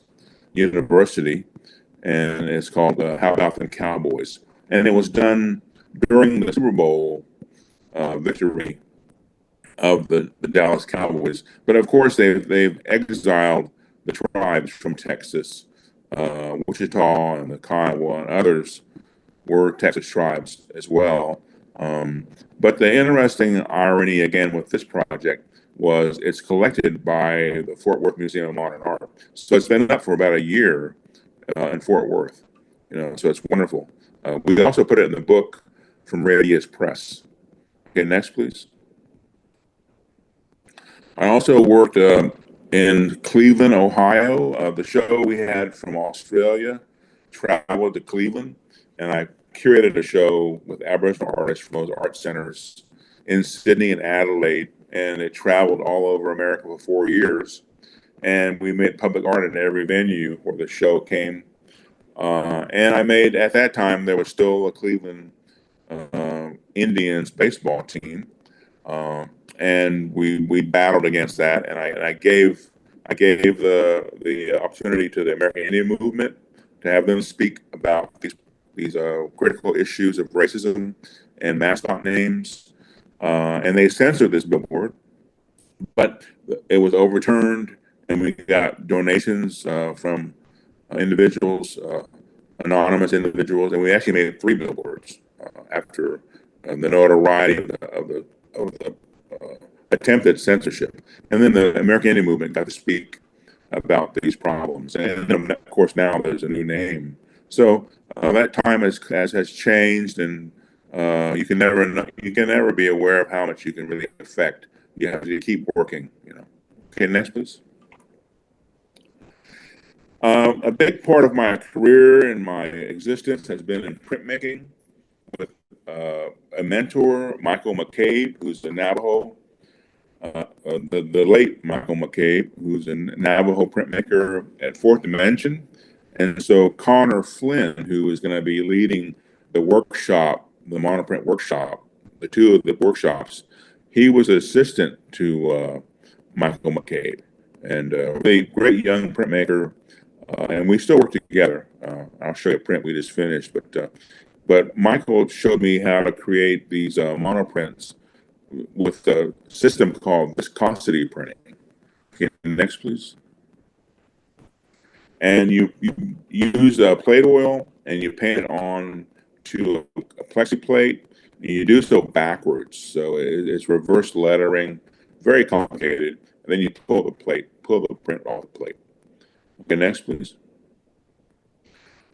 University, and it's called How About Them Cowboys. And it was done during the Super Bowl victory of the Dallas Cowboys. But of course, they've exiled the tribes from Texas. Wichita and the Kiowa and others were Texas tribes as well. But the interesting irony, again, with this project was it's collected by the Fort Worth Museum of Modern Art. So it's been up for about a year in Fort Worth. So it's wonderful. We also put it in the book from Radius Press. Okay, next, please. I also worked in Cleveland, Ohio. The show we had from Australia traveled to Cleveland, and I curated a show with Aboriginal artists from those art centers in Sydney and Adelaide, and it traveled all over America for 4 years. And we made public art in every venue where the show came. And I made, at that time, there was still a Cleveland Indians baseball team. And we battled against that, and I gave the opportunity to the American Indian movement to have them speak about these critical issues of racism and mascot names, and they censored this billboard, but it was overturned, and we got donations from individuals anonymous individuals, and we actually made 3 billboards after the notoriety of the attempted censorship. And then the American Indian movement got to speak about these problems. And of course, now there's a new name. So that time has changed, and you can never be aware of how much you can really affect. You have to keep working. Okay, next, please. A big part of my career and my existence has been in printmaking with a mentor, Michael McCabe, who's a Navajo. The late Michael McCabe, who's a Navajo printmaker at Fourth Dimension. And so Connor Flynn, who is going to be leading the workshop, the monoprint workshop, the 2 of the workshops, he was assistant to Michael McCabe, and a great young printmaker, and we still work together. I'll show you a print we just finished, but Michael showed me how to create these monoprints with a system called viscosity printing. Okay, next, please. And you use plate oil and you paint it on to a plexi plate. And you do so backwards, so it's reverse lettering, very complicated. And then you pull the print off the plate. Okay, next, please.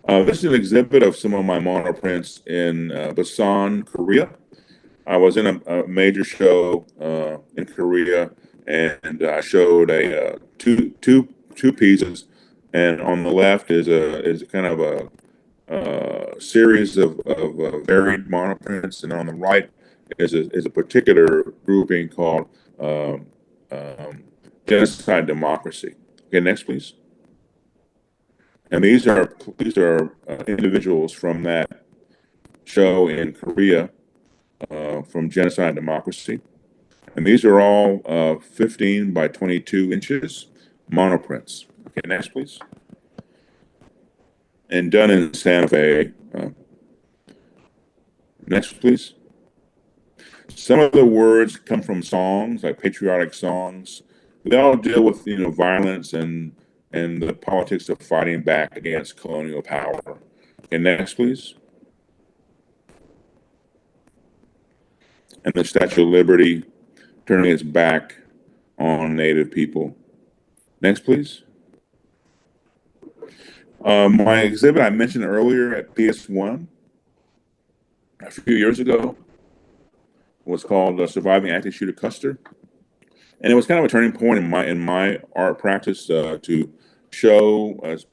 This is an exhibit of some of my monoprints in Busan, Korea. I was in a major show in Korea, and I showed two pieces. And on the left is kind of a series of varied monoprints, and on the right is a particular grouping called Genocide Democracy. Okay, next, please. And these are individuals from that show in Korea. From Genocide Democracy. And these are all 15 by 22 inches monoprints. Okay, next, please. And done in Santa Fe. Next, please. Some of the words come from songs, like patriotic songs. They all deal with, violence and the politics of fighting back against colonial power. Okay, next, please. And the Statue of Liberty turning its back on Native people. Next, please. My exhibit I mentioned earlier at PS1 a few years ago was called Surviving Active Shooter Custer. And it was kind of a turning point in my art practice to show us.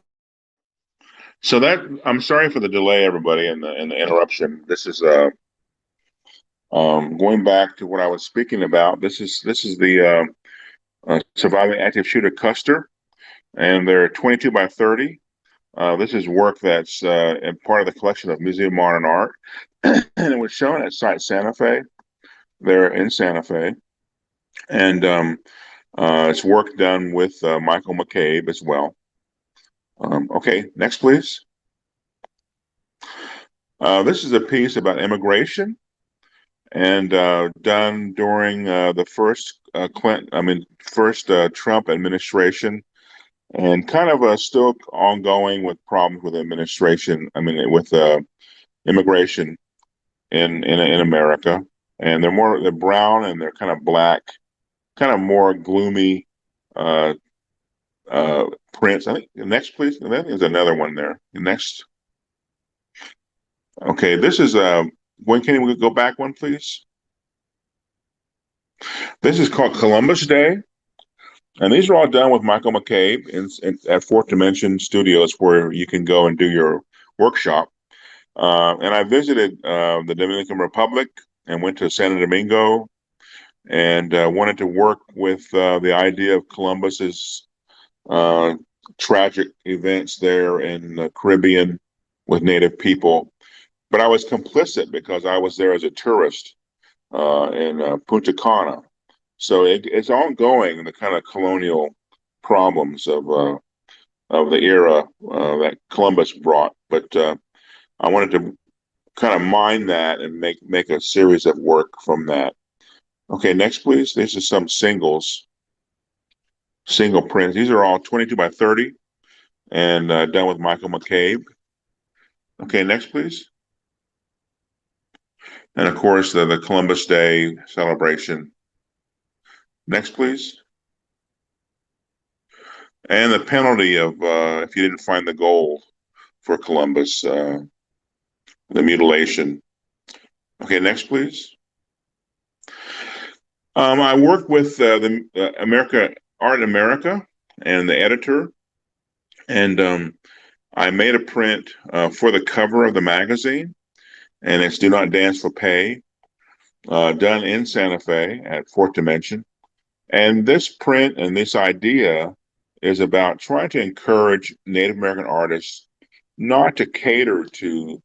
So that, I'm sorry for the delay, everybody, and the interruption. This is going back to what I was speaking about. This is the Surviving Active Shooter Custer, and they're 22 by 30. This is work that's part of the collection of Museum of Modern Art, and it was shown at Site Santa Fe. They're in Santa Fe, and it's work done with Michael McCabe as well. Okay, next, please. This is a piece about immigration, and done during the first Trump administration, and kind of still ongoing with problems with administration. With immigration in America, and they're brown and they're kind of black, kind of more gloomy prints. I think next, please. I think there's another one there. Next. Okay, this is when can we go back one, please? This is called Columbus Day. And these are all done with Michael McCabe at Fourth Dimension Studios, where you can go and do your workshop. And I visited the Dominican Republic and went to Santo Domingo, and wanted to work with the idea of Columbus's tragic events there in the Caribbean with Native people. But I was complicit because I was there as a tourist in Punta Cana. So it's ongoing, the kind of colonial problems of the era that Columbus brought. But I wanted to kind of mine that and make a series of work from that. Okay, next, please. These are some single prints. These are all 22 by 30 and done with Michael McCabe. Okay, next, please. And of course, the Columbus Day celebration. Next, please. And the penalty of if you didn't find the gold for Columbus, the mutilation. Okay, next, please. I work with the Art in America and the editor, and I made a print for the cover of the magazine, and it's Do Not Dance for Pay, done in Santa Fe at Fourth Dimension. And this print and this idea is about trying to encourage Native American artists not to cater to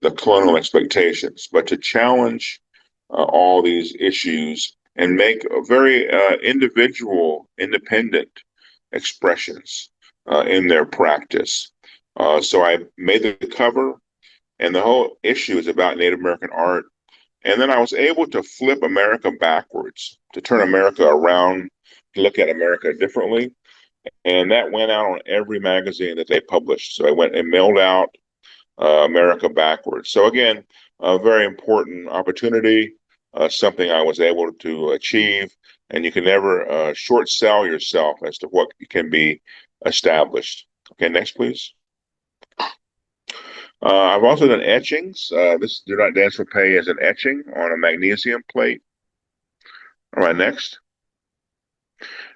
the colonial expectations, but to challenge all these issues and make a very individual, independent expressions in their practice. So I made the cover, and the whole issue is about Native American art. And then I was able to flip America backwards, to turn America around, to look at America differently. And that went out on every magazine that they published. So I went and mailed out America backwards. So again, a very important opportunity, something I was able to achieve, and you can never short sell yourself as to what can be established. Okay, next, please. I've also done etchings. This Do Not Dance for Pay is an etching on a magnesium plate. All right, next.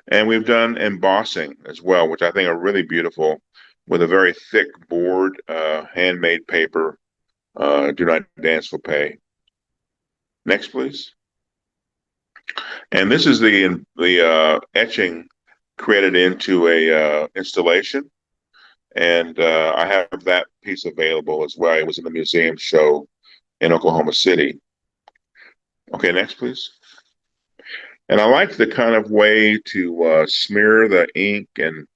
And we've done embossing as well, which I think are really beautiful, with a very thick board, handmade paper. Do Not Dance for Pay. Next, please. And this is the etching created into a installation, and I have that piece available as well. It was in the museum show in Oklahoma City. Okay, next, please. And I like the kind of way to smear the ink and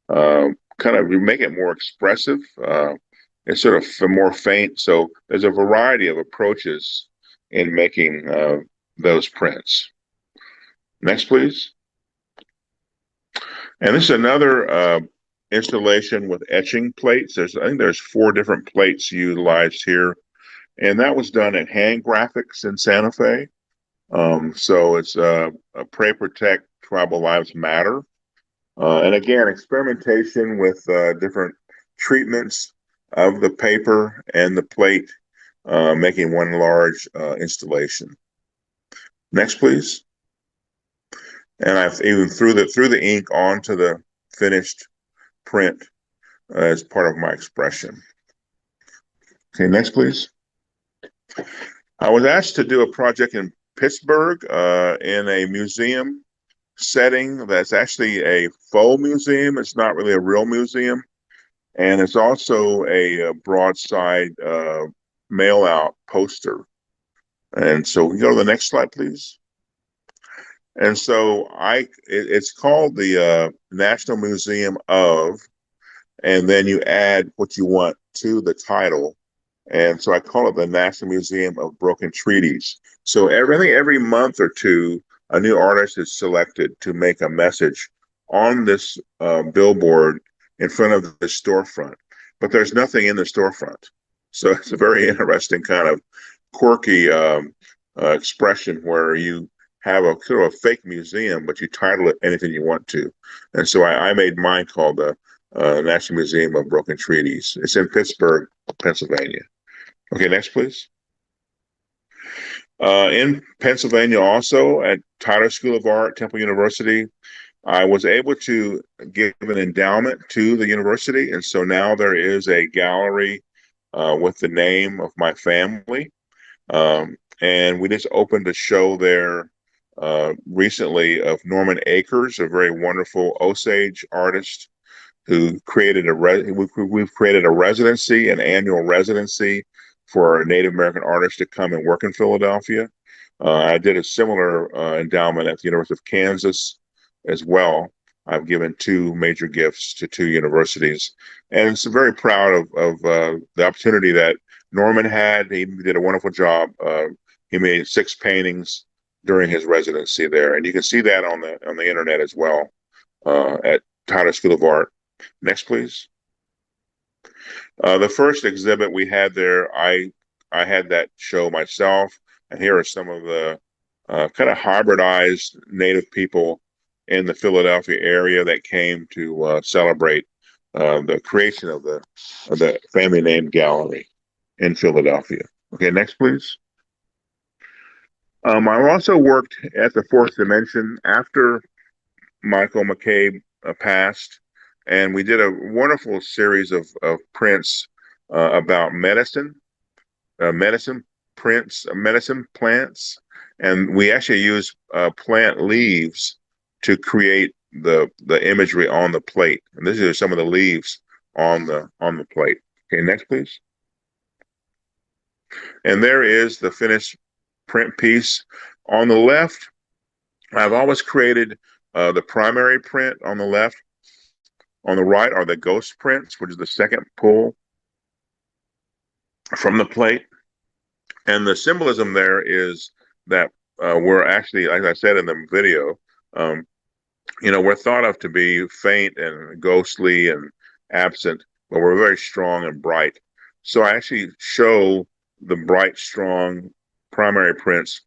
kind of make it more expressive. It's sort of more faint. So there's a variety of approaches in making those prints. Next, please. And this is another installation with etching plates. I think there's 4 different plates utilized here. And that was done at Hand Graphics in Santa Fe. So it's Pray Protect Tribal Lives Matter. And again, experimentation with different treatments of the paper and the plate, making one large installation. Next, please. And I've even threw the ink onto the finished print as part of my expression. Okay, next, please. I was asked to do a project in Pittsburgh in a museum setting that's actually a faux museum. It's not really a real museum. And it's also a broadside mail out poster. And so we go to the next slide, please. And so it's called the National Museum of, and then you add what you want to the title. And so I call it the National Museum of Broken Treaties. So every month or two, a new artist is selected to make a message on this billboard in front of the storefront. But there's nothing in the storefront. So it's a very interesting kind of quirky expression where you have a sort of a fake museum, but you title it anything you want to. And so I made mine called the National Museum of Broken Treaties. It's in Pittsburgh, Pennsylvania. Okay, next, please. In Pennsylvania, also at Tyler School of Art, Temple University, I was able to give an endowment to the university. And so now there is a gallery with the name of my family. And we just opened a show there recently of Norman Akers, a very wonderful Osage artist who created we've created a residency, an annual residency for Native American artists to come and work in Philadelphia. I did a similar endowment at the University of Kansas as well. I've given 2 major gifts to 2 universities, and I'm very proud of the opportunity that Norman had. He did a wonderful job. He made 6 paintings during his residency there, and you can see that on the internet as well at Tyler School of Art. Next, please. The first exhibit we had there, I had that show myself, and here are some of the kind of hybridized Native people in the Philadelphia area that came to celebrate the creation of the family name gallery in Philadelphia. Okay, next, please. I also worked at the Fourth Dimension after Michael McCabe passed, and we did a wonderful series of prints about medicine prints, medicine plants, and we actually use plant leaves to create the imagery on the plate. And these are some of the leaves on the plate. Okay, next, please. And there is the finished print piece. On the left, I've always created the primary print on the left. On the right are the ghost prints, which is the second pull from the plate. And the symbolism there is that we're actually, like I said in the video, we're thought of to be faint and ghostly and absent, but we're very strong and bright. So I actually show the bright, strong primary prints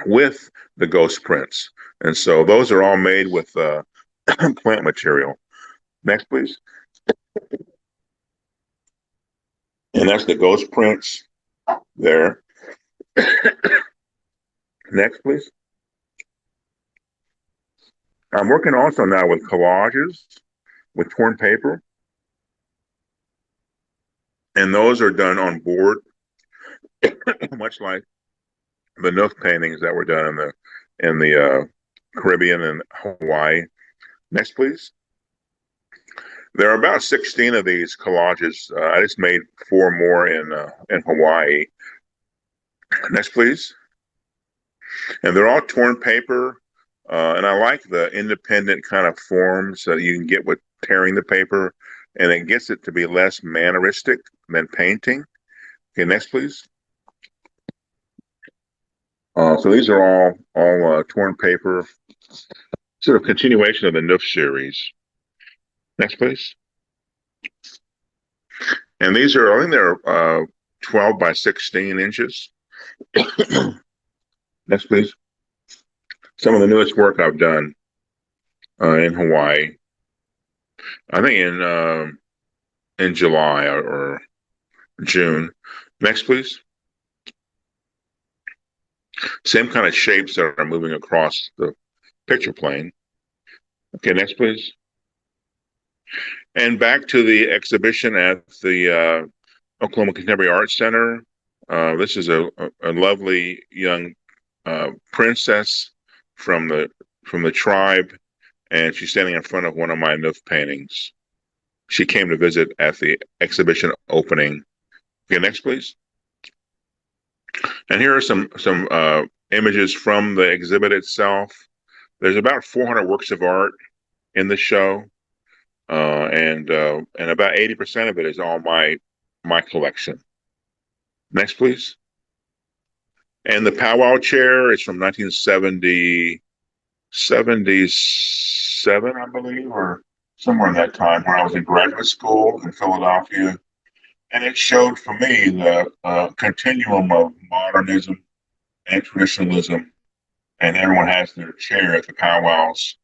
with the ghost prints. And so those are all made with plant material. Next, please. And that's the ghost prints there. Next, please. I'm working also now with collages with torn paper. And those are done on board, much like the Neuf paintings that were done in the Caribbean and Hawaii. Next, please. There are about 16 of these collages. I just made 4 more in Hawaii. Next, please. And they're all torn paper. And I like the independent kind of forms that you can get with tearing the paper, and it gets it to be less manneristic than painting. Okay, next, please. So these are all torn paper, sort of continuation of the Neuf series. Next, please. And these are, I think they're 12 by 16 inches. Next, please. Some of the newest work I've done in Hawaii. I think in July or June. Next, please. Same kind of shapes that are moving across the picture plane. Okay, next, please. And back to the exhibition at the Oklahoma Contemporary Art Center. This is a lovely young princess from the tribe, and she's standing in front of one of my Neuf paintings. She came to visit at the exhibition opening. Okay, next, please. And here are some images from the exhibit itself. There's about 400 works of art in the show, and about 80% of it is all my collection. Next, please. And the powwow chair is from 1977, I believe, or somewhere in that time, when I was in graduate school in Philadelphia. And it showed for me the continuum of modernism and traditionalism, and everyone has their chair at the powwows,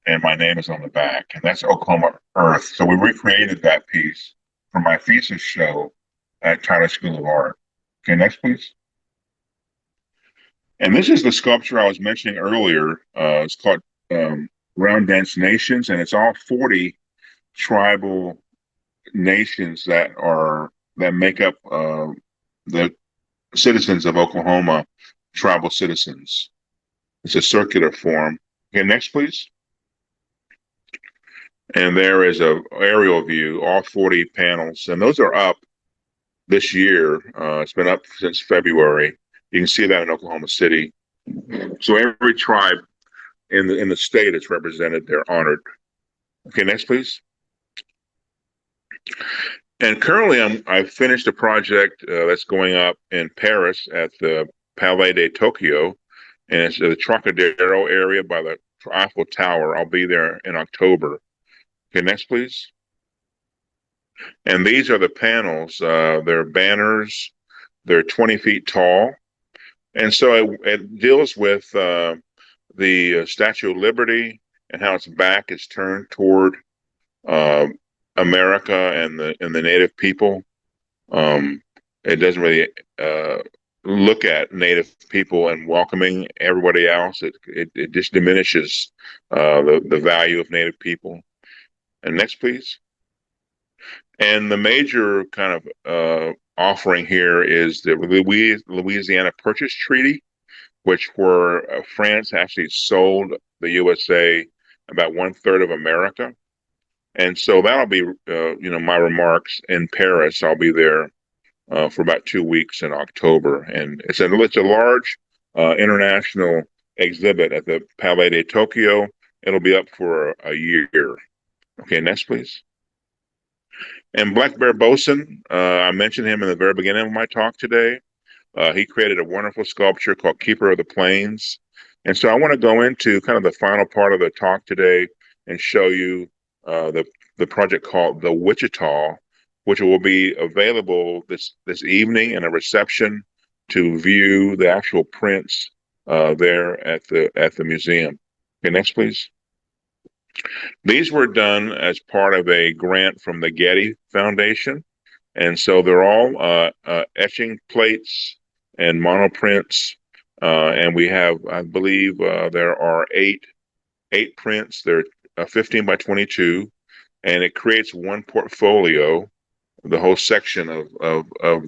and my name is on the back, and that's Oklahoma Earth. So we recreated that piece for my thesis show at Tyler School of Art. Okay, next, please. And this is the sculpture I was mentioning earlier. It's called Round Dance Nations, and it's all 40 tribal nations that make up the citizens of Oklahoma, tribal citizens. It's a circular form. Okay, next, please. And there is a aerial view, all 40 panels, and those are up this year. It's been up since February. You can see that in Oklahoma City. So every tribe in the state is represented. They're honored. Okay, next, please. And currently, I finished a project that's going up in Paris at the Palais de Tokyo, and it's the Trocadero area by the Eiffel Tower. I'll be there in October. Okay, next, please. And these are the panels. They're banners. They're 20 feet tall. And so it deals with the Statue of Liberty and how its back is turned toward uh, America and the native people. Um, it doesn't really look at native people and welcoming everybody else. It just diminishes the value of native people. And next, please. And the major kind of offering here is the Louisiana Purchase Treaty, which where France actually sold the USA about 1/3 of America. And so that'll be, my remarks in Paris. I'll be there for about 2 weeks in October, and it's a large international exhibit at the Palais de Tokyo. It'll be up for a year. Okay, next, please. And Black Bear Boson, I mentioned him in the very beginning of my talk today. He created a wonderful sculpture called Keeper of the Plains. And so I want to go into kind of the final part of the talk today and show you the project called the Wichita, which will be available this evening in a reception to view the actual prints there at the museum. Okay, next, please. These were done as part of a grant from the Getty Foundation. And so they're all etching plates and monoprints. And we have, I believe, there are eight prints. They're 15 by 22, and it creates one portfolio, the whole section of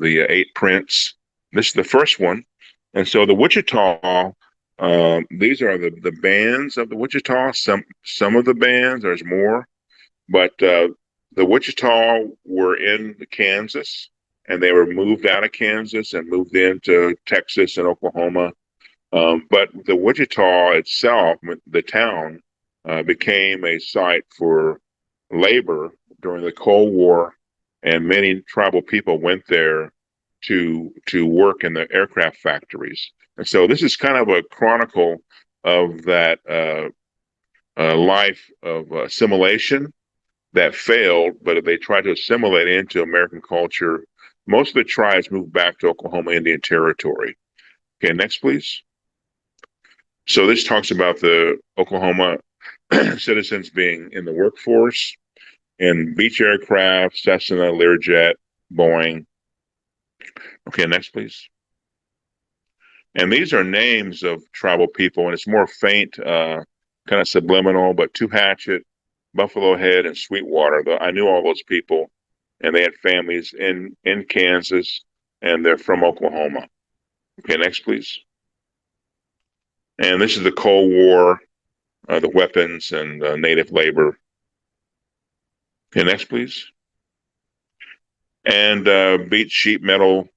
the 8 prints. This is the first one. And so the Wichita, these are the bands of the Wichita. Some of the bands, there's more, but the Wichita were in Kansas, and they were moved out of Kansas and moved into Texas and Oklahoma. But the Wichita itself, the town, became a site for labor during the Cold War, and many tribal people went there to work in the aircraft factories. And so this is kind of a chronicle of that life of assimilation that failed, but they tried to assimilate into American culture. Most of the tribes moved back to Oklahoma Indian Territory. Okay, next, please. So this talks about the Oklahoma citizens being in the workforce in Beech aircraft, Cessna, Learjet, Boeing. Okay, next, please. And these are names of tribal people, and it's more faint, kind of subliminal, but Two Hatchet, Buffalo Head, and Sweetwater. I knew all those people, and they had families in Kansas, and they're from Oklahoma. Okay, next, please. And this is the Cold War, the weapons and native labor. Okay, next, please. And beech sheet metal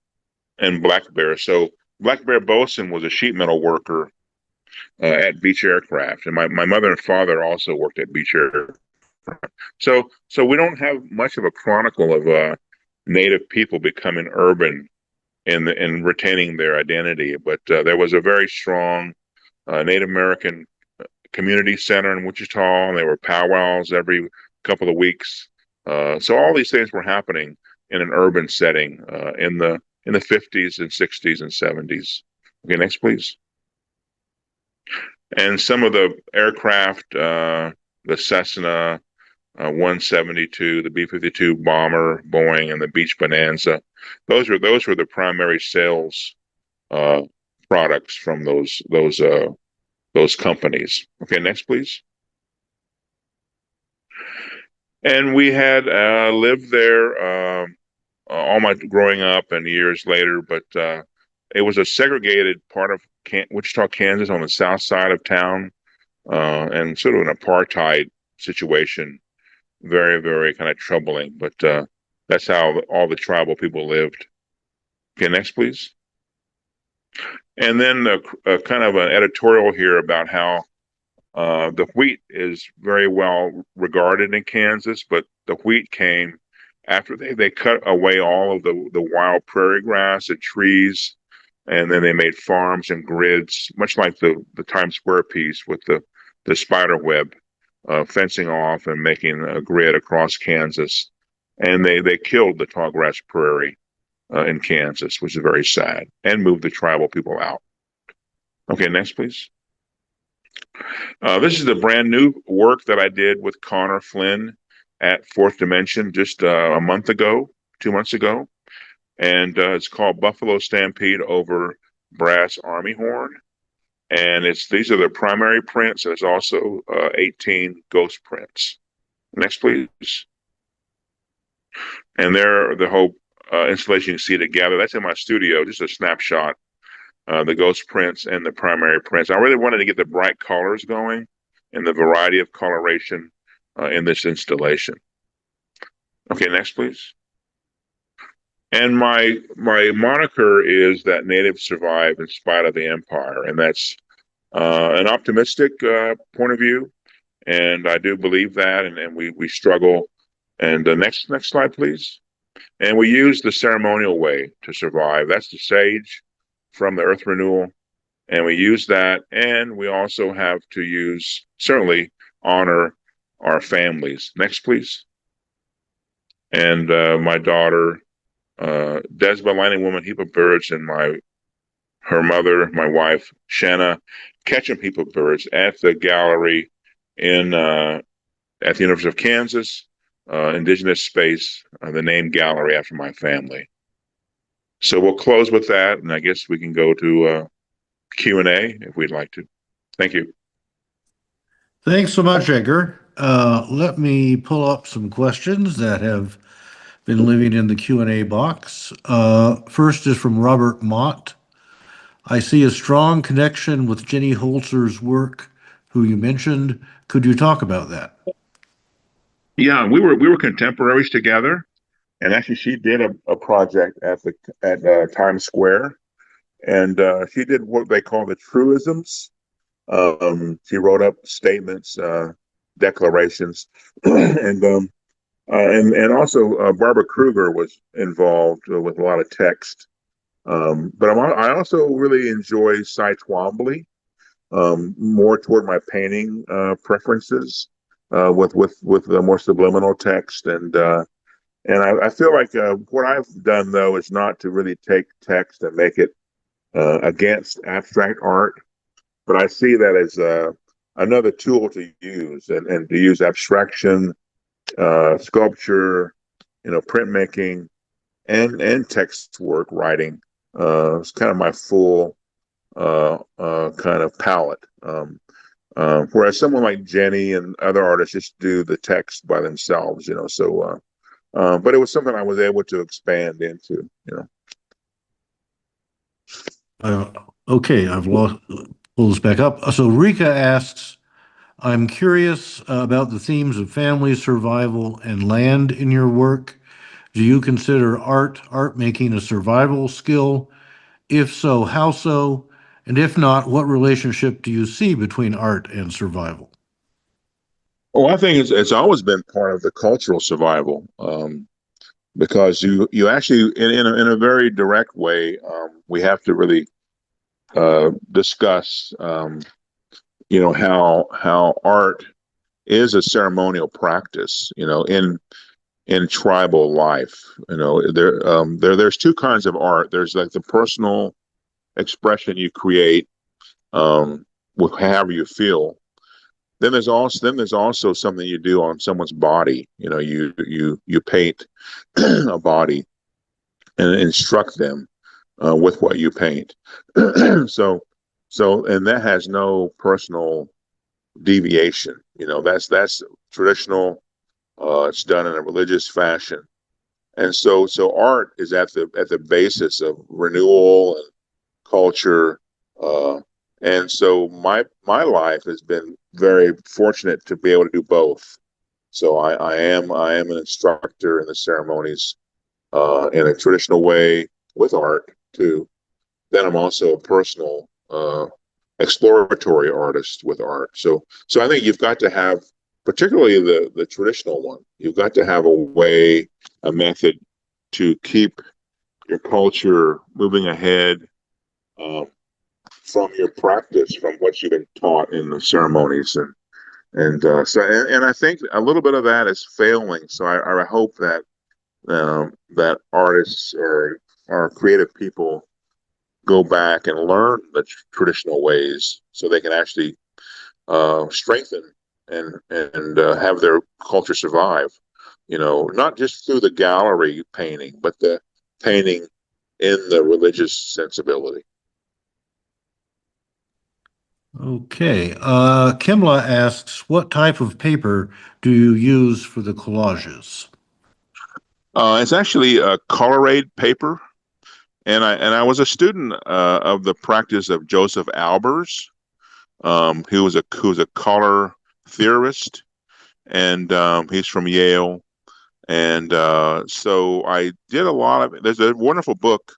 and Black Bear. So Black Bear Boson was a sheet metal worker at Beech Aircraft, and my mother and father also worked at Beech Aircraft. So we don't have much of a chronicle of native people becoming urban in retaining their identity, but there was a very strong Native American community center in Wichita, and there were powwows every couple of weeks. So all these things were happening in an urban setting in the 50s and 60s and 70s. Okay, next, please. And some of the aircraft, the Cessna 172, the B-52 bomber, Boeing, and the Beech Bonanza, those were the primary sales products from those companies. Okay, next, please. And we had lived there all my growing up and years later, but it was a segregated part of Wichita, Kansas, on the south side of town, and sort of an apartheid situation. Very, very kind of troubling, but that's how all the tribal people lived. Okay, next, please. And then kind of an editorial here about how the wheat is very well regarded in Kansas, but the wheat came after they cut away all of the wild prairie grass and trees, and then they made farms and grids, much like the Times Square piece with the spider web, fencing off and making a grid across Kansas. and they killed the tallgrass prairie in Kansas, which is very sad, and moved the tribal people out. Okay, next, please. This is the brand new work that I did with Connor Flynn at Fourth Dimension just a month ago, 2 months ago. And it's called Buffalo Stampede over Brass Army Horn. And these are the primary prints. There's also 18 ghost prints. Next, please. And there, the whole installation you see together, that's in my studio, just a snapshot. The ghost prints and the primary prints. I really wanted to get the bright colors going and the variety of coloration in this installation. Okay, next, please. And my moniker is that natives survive in spite of the empire, and that's an optimistic point of view, and I do believe that, and we struggle. And next slide, please. And we use the ceremonial way to survive. That's the sage from the Earth Renewal, and we use that, and we also have to certainly honor our families. Next, please. And my daughter, Desba Lining Woman Heap of Birds, and her mother, my wife, Shanna Ketchum Heap of Birds at the gallery at the University of Kansas, Indigenous space, the name gallery after my family. So we'll close with that, and I guess we can go to Q&A if we'd like to. Thank you. Thanks so much, Edgar. Let me pull up some questions that have been living in the Q&A box. First is from Robert Mott. I see a strong connection with Jenny Holzer's work, who you mentioned. Could you talk about that? Yeah, we were contemporaries together, and actually she did a project at Times Square, and she did what they call the truisms. She wrote up statements, declarations, and also Barbara Kruger was involved with a lot of text. But I also really enjoy Cy Twombly, more toward my painting preferences, with the more subliminal text, and I feel like what I've done though is not to really take text and make it against abstract art, but I see that as another tool to use and to use abstraction, sculpture, printmaking, and text work writing. It's kind of my full kind of palette. Whereas someone like Jenny and other artists just do the text by themselves, So, but it was something I was able to expand into, Okay, I've pull this back up. So Rika asks, I'm curious about the themes of family, survival, and land in your work. Do you consider art making a survival skill? If so, how so? And if not, what relationship do you see between art and survival? Oh, I think it's always been part of the cultural survival, because you actually in a very direct way, we have to really discuss how art is a ceremonial practice, in tribal life. There's two kinds of art. There's like the personal expression you create with however you feel. Then there's also something you do on someone's body. You paint a body and instruct them with what you paint. And that has no personal deviation. That's traditional. It's done in a religious fashion, and so art is at the basis of renewal and culture. And so my life has been very fortunate to be able to do both. So I am an instructor in the ceremonies in a traditional way with art too. Then I'm also a personal exploratory artist with art. So I think you've got to have, particularly the traditional one, you've got to have a method to keep your culture moving ahead from your practice, from what you've been taught in the ceremonies, and I think a little bit of that is failing. So I hope that that artists or creative people go back and learn the traditional ways so they can actually strengthen and have their culture survive. Not just through the gallery painting, but the painting in the religious sensibility. Okay. Kimla asks, what type of paper do you use for the collages? It's actually a color-aid paper, and I was a student of the practice of Joseph Albers, who was a color theorist, and he's from Yale. And so I did a lot of. There's a wonderful book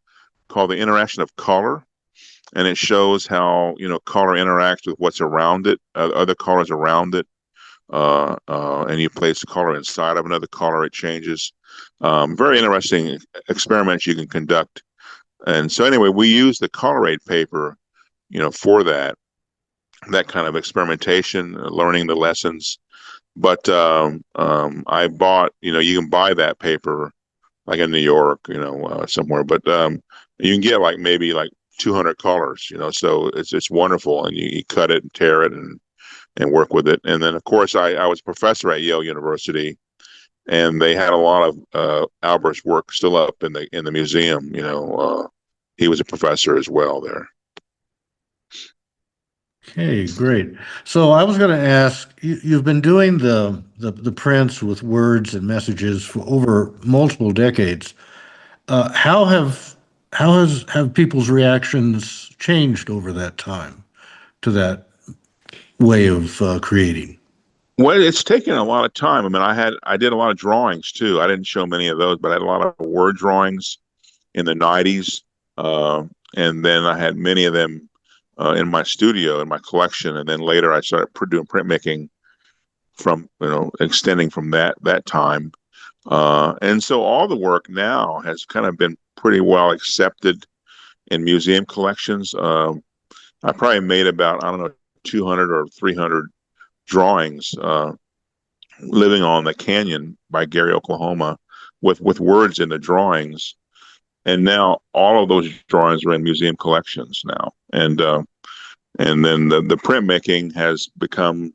called The Interaction of Color, and it shows how color interacts with what's around it, other colors around it, and you place a color inside of another color, it changes. Very interesting experiments you can conduct. And so anyway, we use the color aid paper, for that kind of experimentation, learning the lessons. But I bought, you can buy that paper like in New York, somewhere, but you can get maybe 200 colors, so it's wonderful, and you cut it and tear it and work with it. And then of course I was a professor at Yale University, and they had a lot of Albert's work still up in the museum. He was a professor as well there. Okay, great. So I was going to ask, you've been doing the prints with words and messages for over multiple decades. How have people's reactions changed over that time to that way of creating? Well, it's taken a lot of time. I mean, I did a lot of drawings too. I didn't show many of those, but I had a lot of word drawings in the 90s. And then I had many of them in my studio, in my collection. And then later I started doing printmaking from, extending from that time. And so all the work now has kind of been pretty well accepted in museum collections. I probably made about, I don't know, 200 or 300 drawings, living on the canyon by Gary, Oklahoma, with words in the drawings. And now all of those drawings are in museum collections now. And then the printmaking has become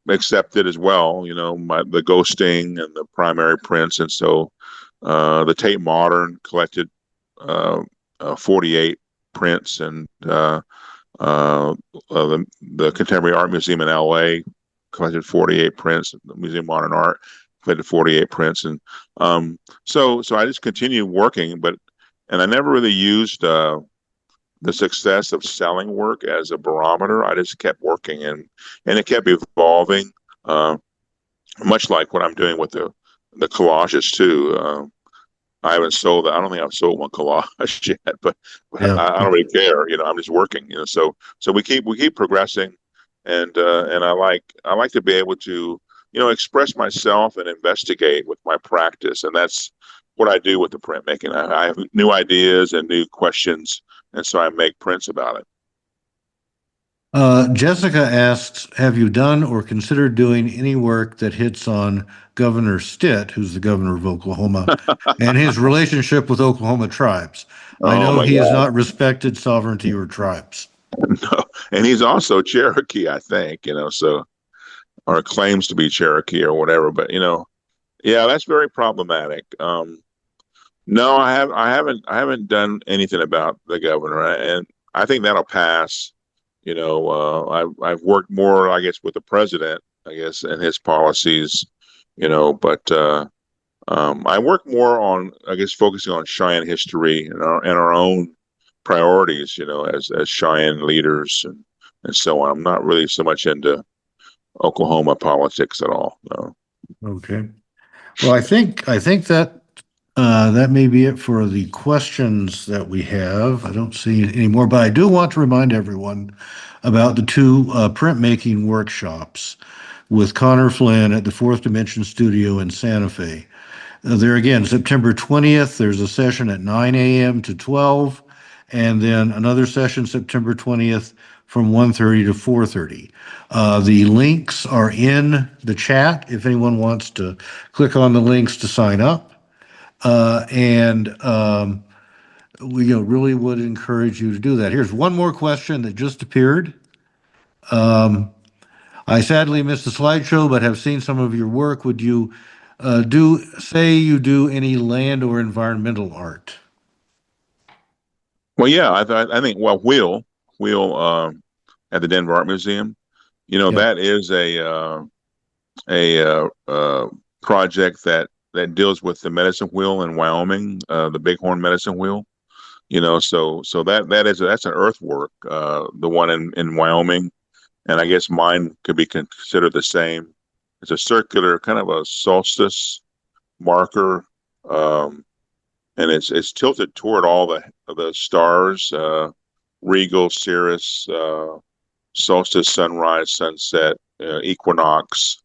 accepted as well, the ghosting and the primary prints. And so the Tate Modern collected 48 prints, and the Contemporary Art Museum in LA collected 48 prints. The Museum of Modern Art collected 48 prints, and so I just continued working, and I never really used the success of selling work as a barometer. I just kept working, and it kept evolving, much like what I'm doing with the collages too. I haven't sold that. I don't think I've sold one collage yet, but Yeah. I don't really care. I'm just working. So we keep progressing, and I like to be able to express myself and investigate with my practice, and that's what I do with the printmaking. I have new ideas and new questions, and so I make prints about it. Jessica asks, have you done or considered doing any work that hits on Governor Stitt, who's the governor of Oklahoma, and his relationship with Oklahoma tribes? I Oh know my he has God. not respected sovereignty or tribes. No. And he's also Cherokee, I think, so, or claims to be Cherokee or whatever, but yeah, that's very problematic. No, I haven't done anything about the governor, and I think that'll pass. I've worked more, I guess, with the president, I guess, and his policies, but I work more on, I guess, focusing on Cheyenne history and our own priorities, as Cheyenne leaders and so on. I'm not really so much into Oklahoma politics at all. No. Okay. Well, I think that may be it for the questions that we have. I don't see any more, but I do want to remind everyone about the two printmaking workshops with Connor Flynn at the Fourth Dimension Studio in Santa Fe. There again, September 20th, there's a session at 9 a.m. to 12, and then another session September 20th from 1:30 to 4:30. The links are in the chat if anyone wants to click on the links to sign up. And we really would encourage you to do that. Here's one more question that just appeared. I sadly missed the slideshow, but have seen some of your work. Would you you do any land or environmental art? Well, yeah, I think Will at the Denver Art Museum, Yep. that is a project that deals with the medicine wheel in Wyoming, the Bighorn medicine wheel. So that's an earthwork, the one in Wyoming, and I guess mine could be considered the same. It's a circular kind of a solstice marker, and it's tilted toward all the stars, regal, cirrus, solstice, sunrise, sunset, equinox.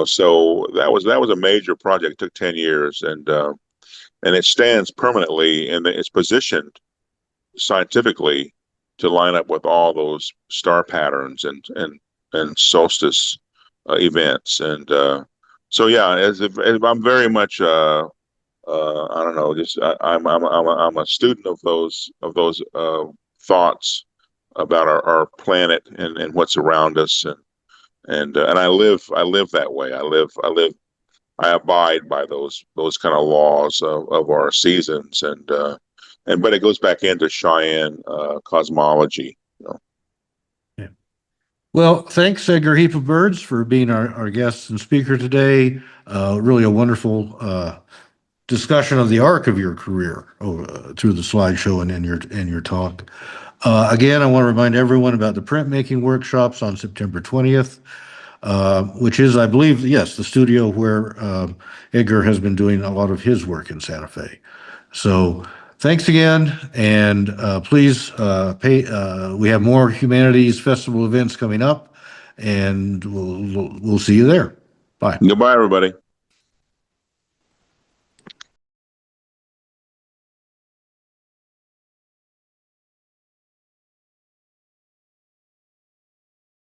So that was a major project. It took 10 years, and it stands permanently, and it's positioned scientifically to line up with all those star patterns and solstice events. And so yeah, as I'm very much I don't know, just I'm a student of those thoughts about our planet and what's around us, and I live that way. I abide by those kind of laws of our seasons, and but it goes back into Cheyenne cosmology. Yeah. Well, thanks, Edgar Heap of Birds, for being our guest and speaker today. Really a wonderful discussion of the arc of your career through the slideshow and in your talk. Again, I want to remind everyone about the printmaking workshops on September 20th, which is, I believe, yes, the studio where Edgar has been doing a lot of his work in Santa Fe. So thanks again, and please pay. We have more Humanities Festival events coming up, and we'll see you there. Bye. Goodbye, everybody.